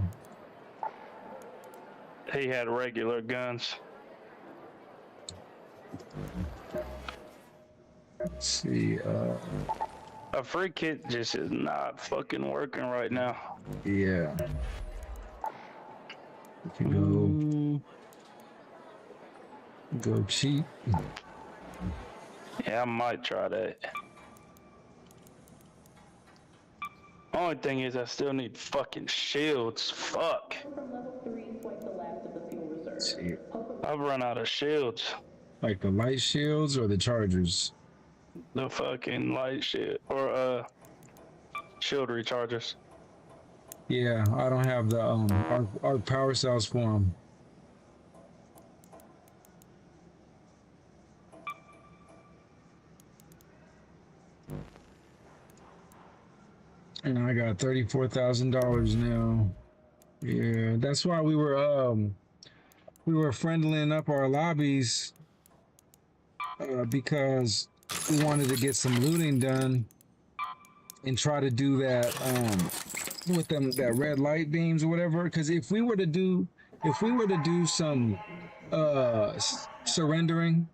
He had regular guns. Let's see. A free kit just is not fucking working right now. Yeah. We can go cheap. Yeah, I might try that. Only thing is, I still need fucking shields. Fuck. Let's see. I've run out of shields. Like the light shields or the chargers? The fucking light shit. Or, shield rechargers. Yeah, I don't have the our power cells for them. And I got $34,000 now. Yeah, that's why we were friendlying up our lobbies because we wanted to get some looting done and try to do that with them that red light beams or whatever. Because if we were to do some surrendering,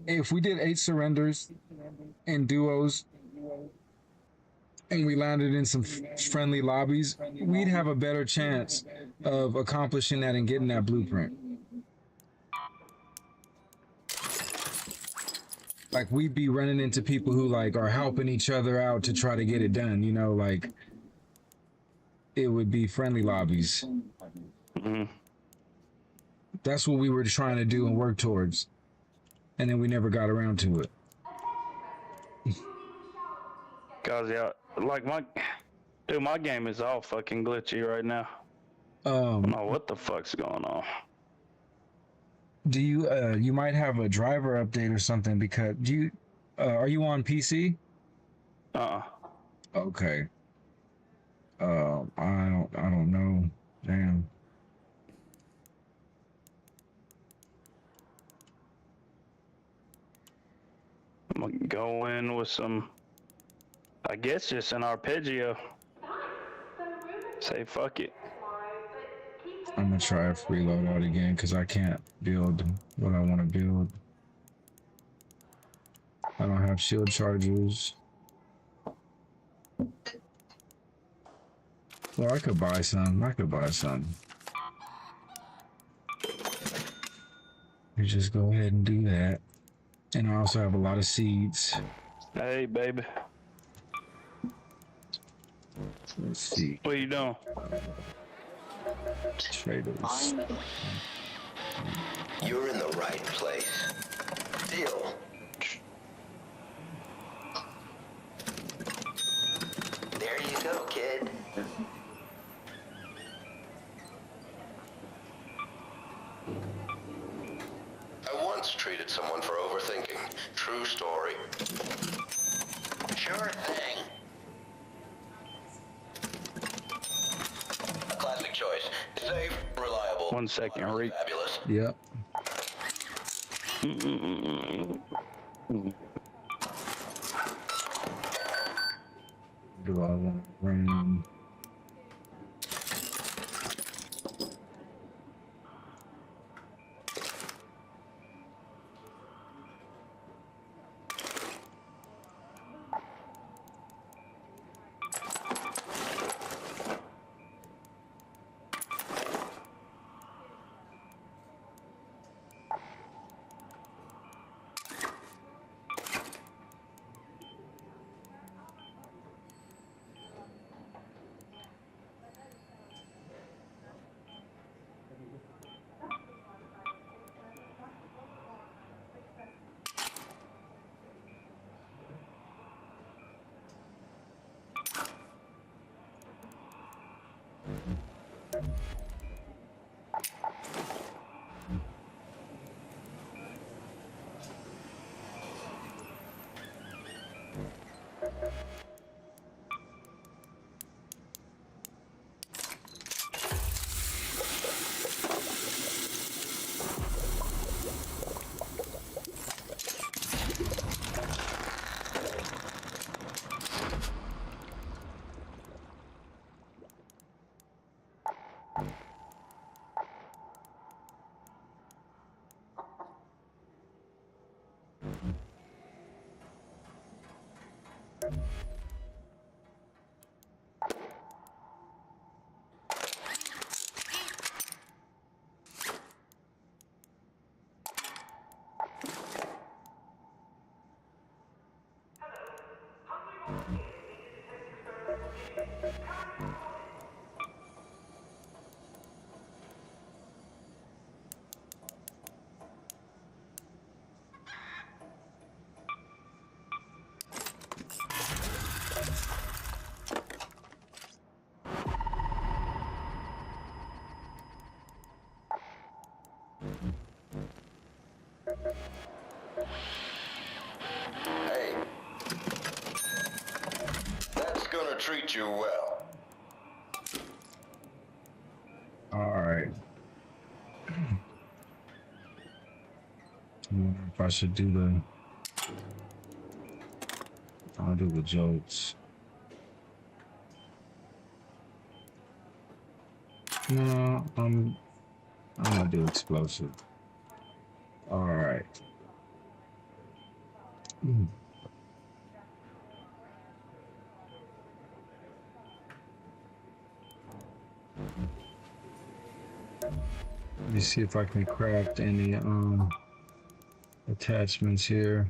if we did 8 surrenders in duos and we landed in some friendly lobbies, we'd have a better chance of accomplishing that and getting that blueprint. Like, we'd be running into people who like are helping each other out to try to get it done, you know, like it would be friendly lobbies. Mm-hmm. That's what we were trying to do and work towards. And then we never got around to it. Cause yeah, like my game is all fucking glitchy right now. I don't know what the fuck's going on. Do you you might have a driver update or something because are you on PC? Okay. I don't know. Damn. I'm gonna go in with some, I guess just an arpeggio. Say fuck it. I'm gonna try a free loadout again because I can't build what I want to build. I don't have shield chargers. Well, I could buy some. You just go ahead and do that. And I also have a lot of seeds. Hey, baby. Let's see. What are you doing? Traders. You're in the right place. Deal. There you go, kid. hit someone for overthinking. True story. Sure thing. A classic choice. Safe, reliable. 1 second, Reek. Fabulous. Yep. Do I want to bring? Hey. That's gonna treat you well. All right. I wonder if I should do the. I'll do the jokes. No, I'm gonna do explosive. All right. Let me see if I can craft any attachments here.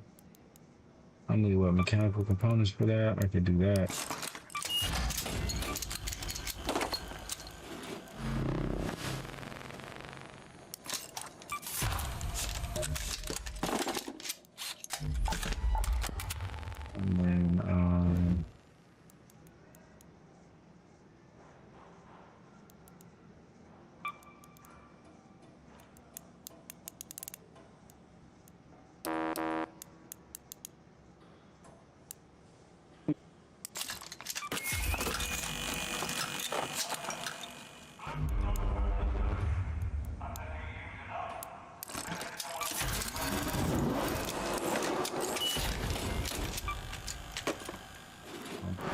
I need what, mechanical components for that? I could do that. And then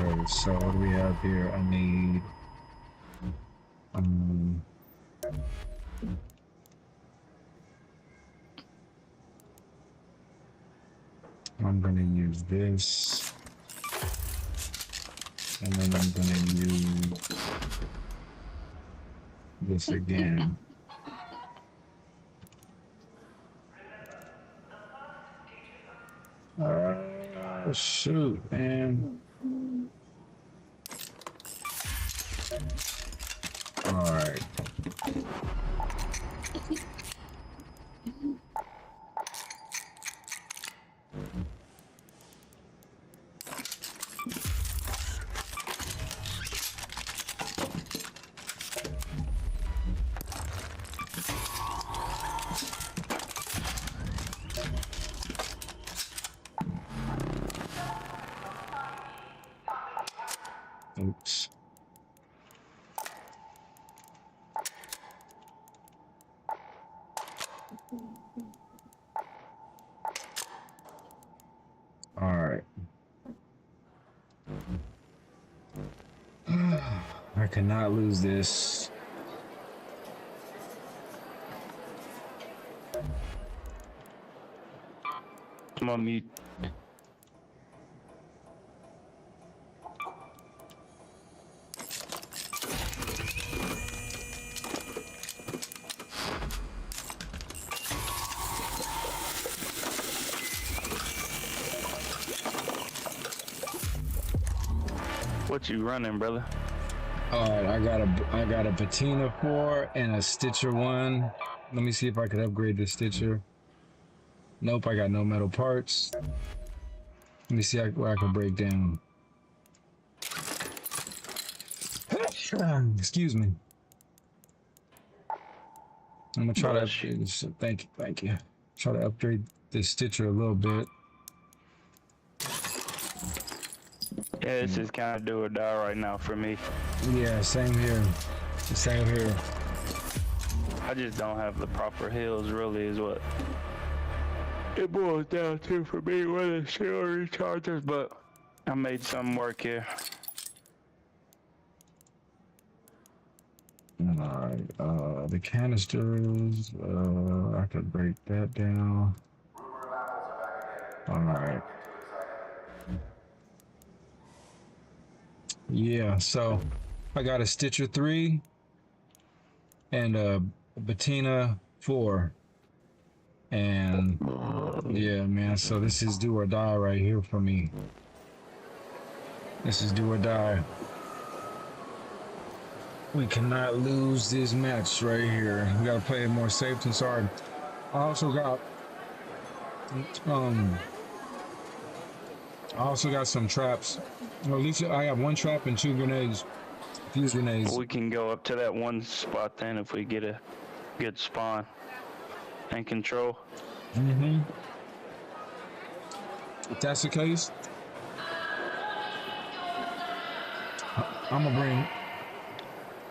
okay, so what do we have here? I need I'm gonna use this, and then I'm gonna use this again. Shoot, man. All right. I cannot lose this. I'm on mute. What you running, brother? Alright, I got a patina 4 and a Stitcher 1. Let me see if I could upgrade the Stitcher. Nope, I got no metal parts. Let me see what I can break down. Excuse me. I'm gonna try to upgrade this. Thank you. Try to upgrade this Stitcher a little bit. Yeah, this is kind of do or die right now for me. Yeah, same here. Same here. I just don't have the proper heals, really, is what it boils down to for me with the shield recharges, but I made some work here. Alright, the canisters, I could break that down. Alright. Yeah, so I got a Stitcher 3 and a Bettina 4. And yeah, man, so this is do or die right here for me. This is do or die. We cannot lose this match right here. We gotta play it more safe than sorry. I also got some traps. Well, at least I have 1 trap and 2 grenades. Fuse grenades. We can go up to that one spot then if we get a good spawn and control. Mm-hmm. If that's the case, I'm gonna bring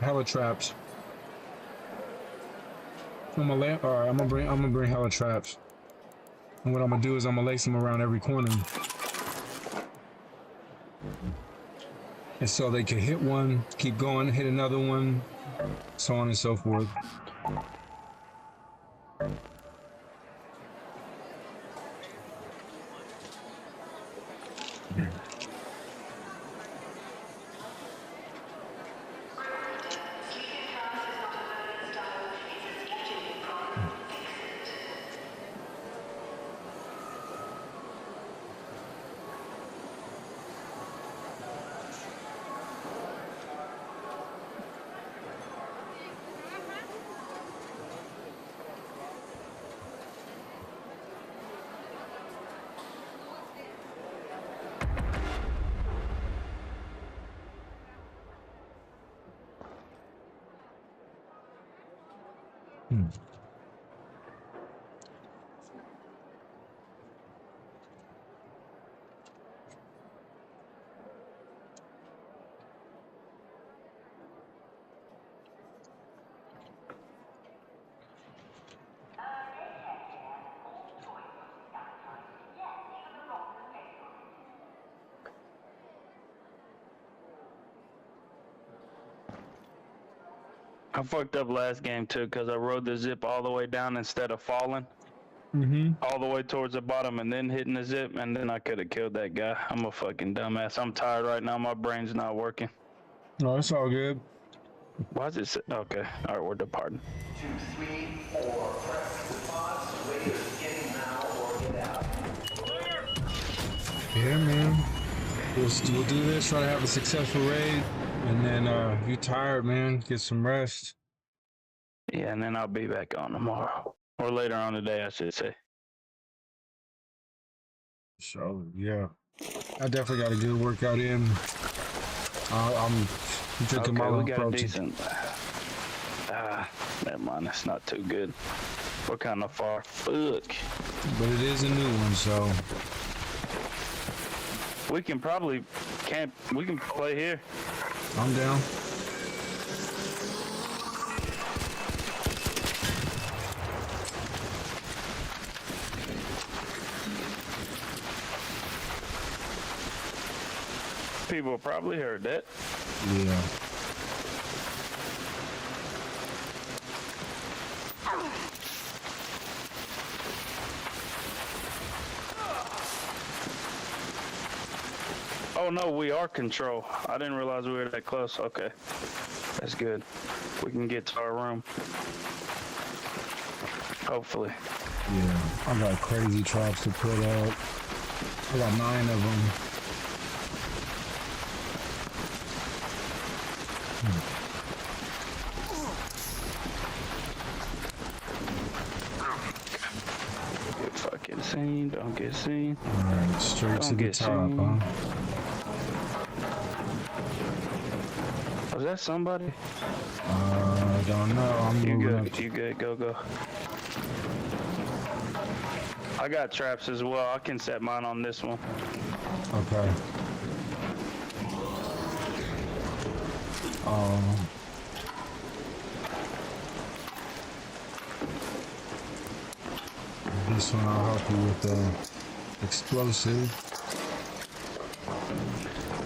hella traps. I'm gonna bring hella traps. And what I'm gonna do is I'm gonna lace them around every corner. And so they can hit one, keep going, hit another one, so on and so forth. I fucked up last game too because I rode the zip all the way down instead of falling. All the way towards the bottom and then hitting the zip, and then I could have killed that guy. I'm a fucking dumbass. I'm tired right now. My brain's not working. No, it's all good. Why is it okay? All right, we're departing. 2, 3, 4. Press response. Raiders in now or get out. Yeah, man. We'll do this, try to have a successful raid, and then if you're tired, man, get some rest. Yeah, and then I'll be back on tomorrow. Or later on today, I should say. So, yeah. I definitely got a good workout in. I'm drinking my we got protein. a decent. Never mind, that's not too good. We're kind of far. Fuck. But it is a new one, so. We can probably camp. We can play here. I'm down. People probably heard that. Yeah. Oh no, we are control. I didn't realize we were that close. Okay, that's good. We can get to our room. Hopefully. Yeah, I got crazy traps to put up. I got 9 of them. Get fucking seen. Don't get seen. Alright, straight to Don't the get top, seen. huh? Was that somebody? I don't know. I'm You moving good? up. You good? Go. I got traps as well. I can set mine on this one. Okay. This one I'll help you with the explosive.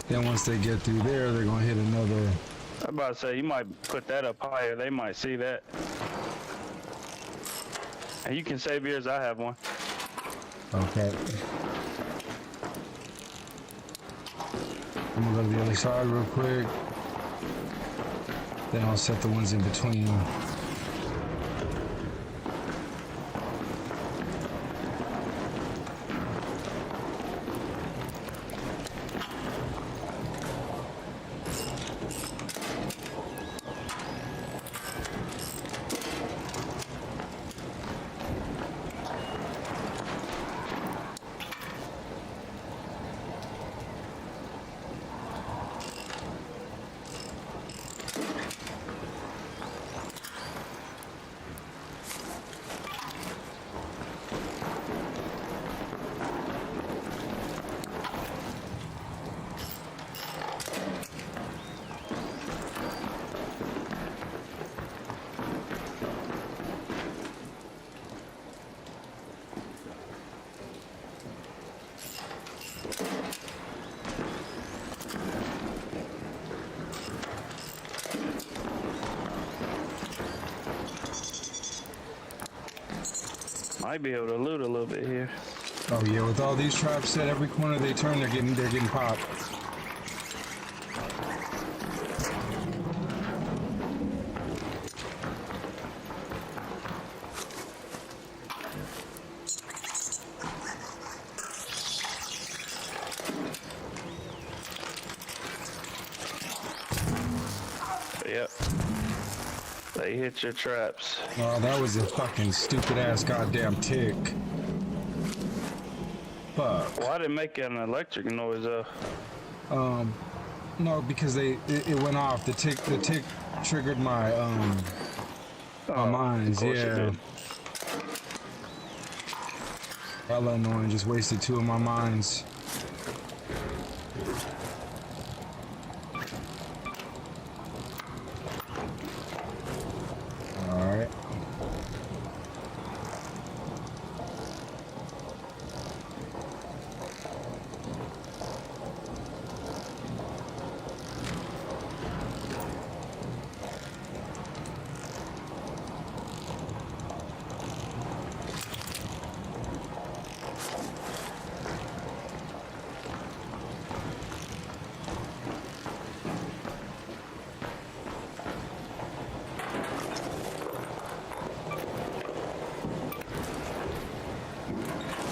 Then once they get through there, they're gonna hit another. I'm about to say, you might put that up higher. They might see that. And you can save yours. I have one. Okay. I'm gonna go to the other side real quick. Then I'll set the ones in between. Might be able to loot a little bit here. Oh yeah, with all these traps set, every corner they turn, they're getting popped. Yep. They hit your traps. Oh, that was a fucking stupid ass goddamn tick. Fuck. Why did it make an electric noise No, because it went off. The tick triggered my mines. of course it Yeah. did. Hella annoying. Just wasted 2 of my mines. Alright.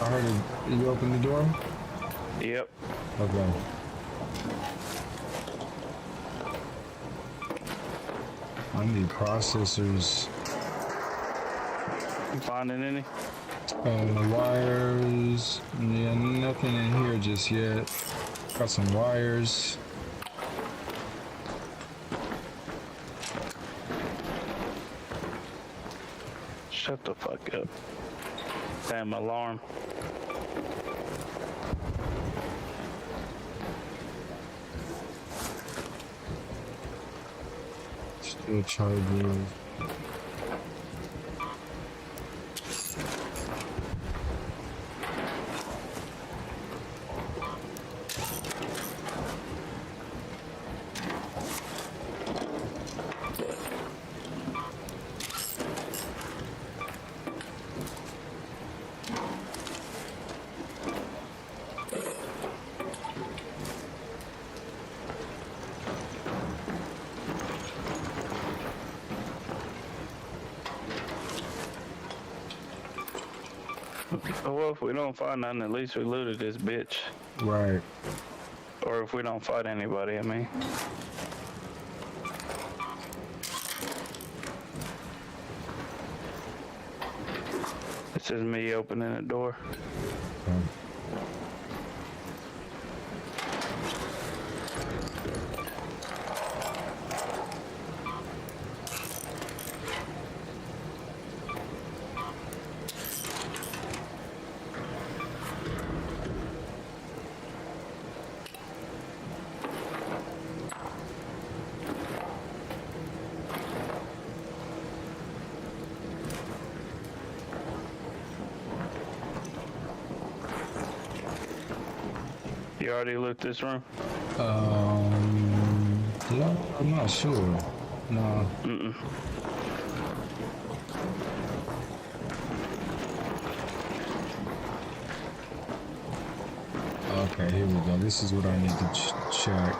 I heard it. You open the door? Yep. Okay. I need processors. You finding any? Wires. Yeah, nothing in here just yet. Got some wires. Shut the fuck up. Damn alarm. Still chargers. Well, if we don't find nothing, at least we looted this bitch. Right. Or if we don't fight anybody, I mean. This is me opening the door. Okay. You already looked this room? Did I? I'm not sure. No. Mm-mm. Okay, here we go. This is what I need to check.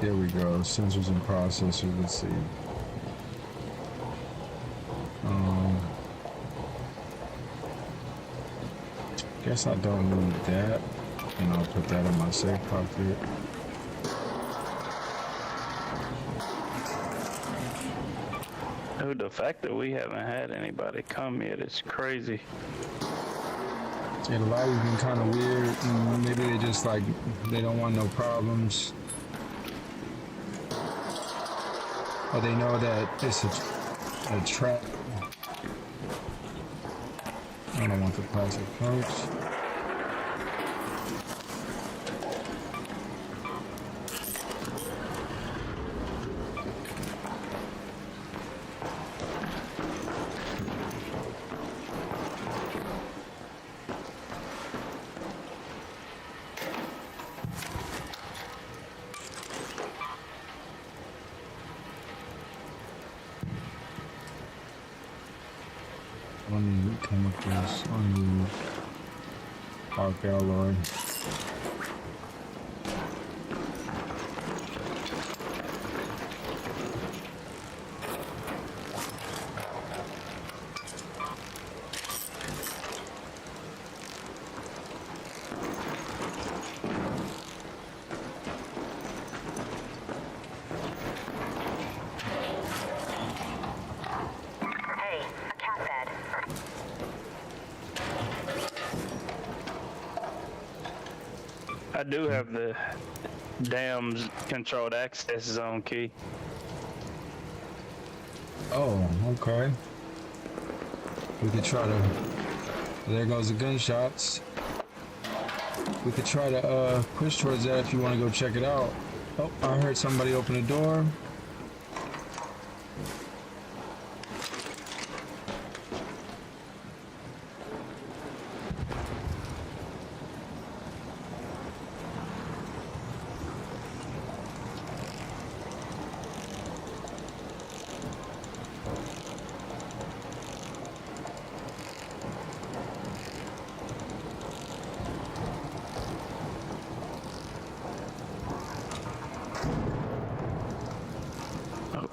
There we go. Sensors and processors. Let's see. Guess I don't need that, and I'll put that in my safe pocket. Dude, the fact that we haven't had anybody come yet is crazy. Yeah, the lobby's been kind of weird. Maybe they just like, they don't want no problems. Or they know that it's a trap. I don't want the plastic parts. Unused chemicals, unused arc alloy. Hey, a cat bed. I do have the damn controlled access zone key. Oh, okay. We could try to. There goes the gunshots. We could try to push towards that if you want to go check it out. Oh, I heard somebody open the door.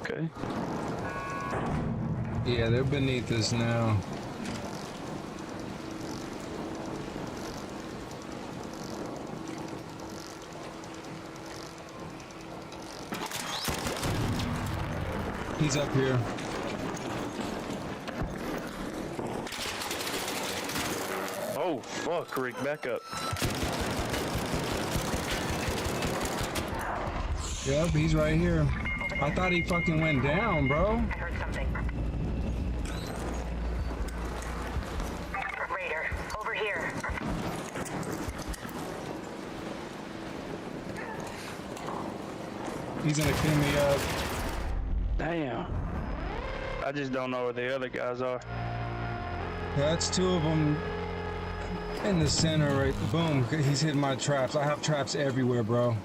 Okay. Yeah, they're beneath us now. He's up here. Oh, fuck, Rick, back up. Yep, he's right here. I thought he fucking went down, bro. I heard something. Raider, over here. He's gonna clean me up. Damn. I just don't know where the other guys are. That's two of them in the center, right? Boom, he's hitting my traps. I have traps everywhere, bro.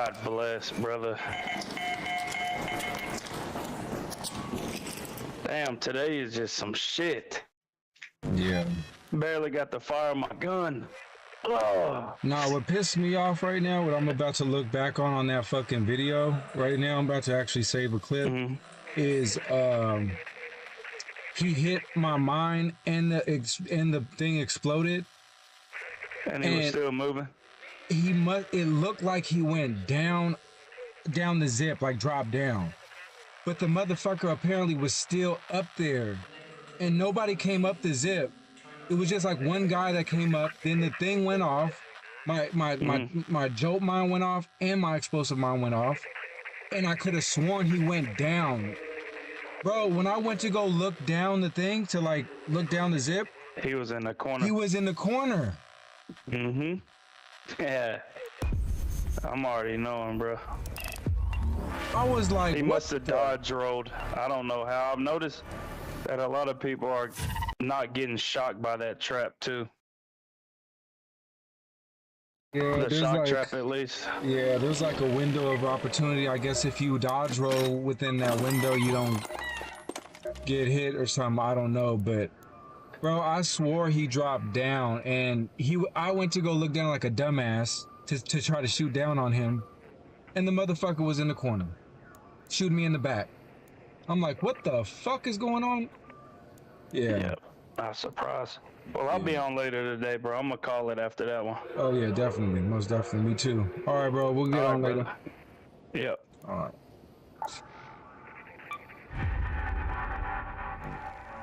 God bless, brother. Damn, today is just some shit. Yeah. Barely got to fire my gun. Oh. Nah, what pissed me off right now, what I'm about to look back on that fucking video right now, I'm about to actually save a clip, is he hit my mine and the thing exploded. And he was still moving. It looked like he went down the zip, like dropped down. But the motherfucker apparently was still up there. And nobody came up the zip. It was just like one guy that came up, then the thing went off. My jolt mine went off and my explosive mine went off. And I could have sworn he went down. Bro, when I went to go look down the thing to like look down the zip, he was in the corner. He was in the corner. Yeah. I'm already knowing, bro. I was like, he must have dodge rolled. I don't know how. I've noticed that a lot of people are not getting shocked by that trap too. Yeah, the shock trap at least. Yeah, there's like a window of opportunity. I guess if you dodge roll within that window, you don't get hit or something. I don't know, but bro, I swore he dropped down, and I went to go look down like a dumbass to try to shoot down on him, and the motherfucker was in the corner, shooting me in the back. I'm like, what the fuck is going on? Yeah. Yep. Not surprised. Well, I'll be on later today, bro. I'm gonna call it after that one. Oh yeah, definitely, most definitely. Me too. All right, bro. We'll get on later. Brother. Yep. All right.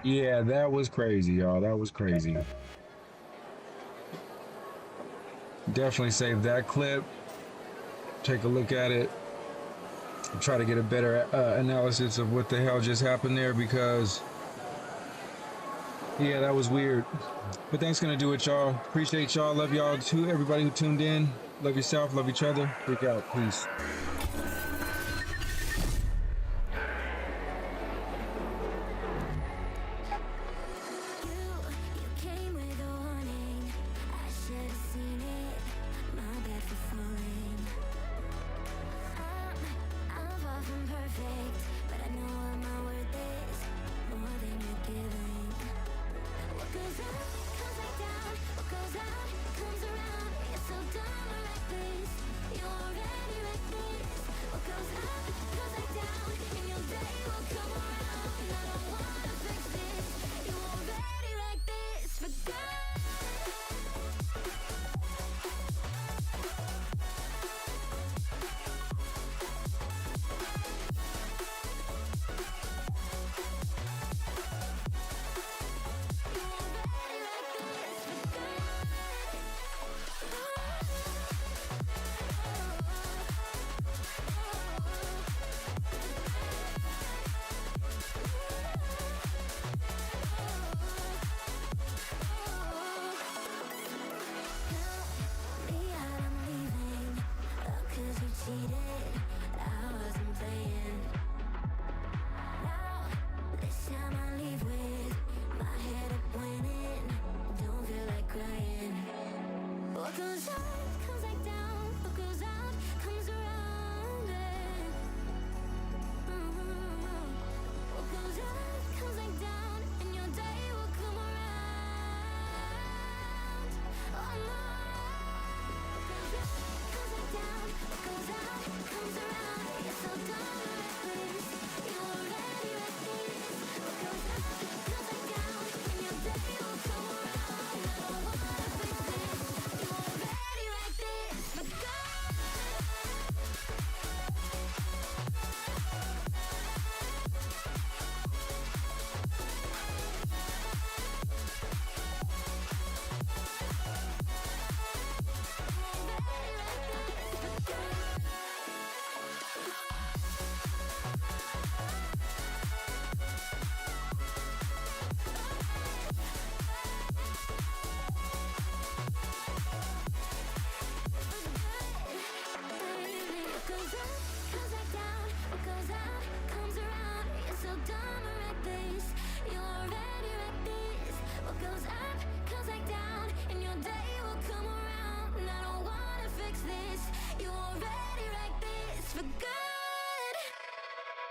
Yeah, that was crazy, y'all. That was crazy. Definitely save that clip. Take a look at it. Try to get a better analysis of what the hell just happened there, because yeah, that was weird. But that's gonna do it, y'all. Appreciate y'all. Love y'all too. Everybody who tuned in. Love yourself. Love each other. Freak out. Peace.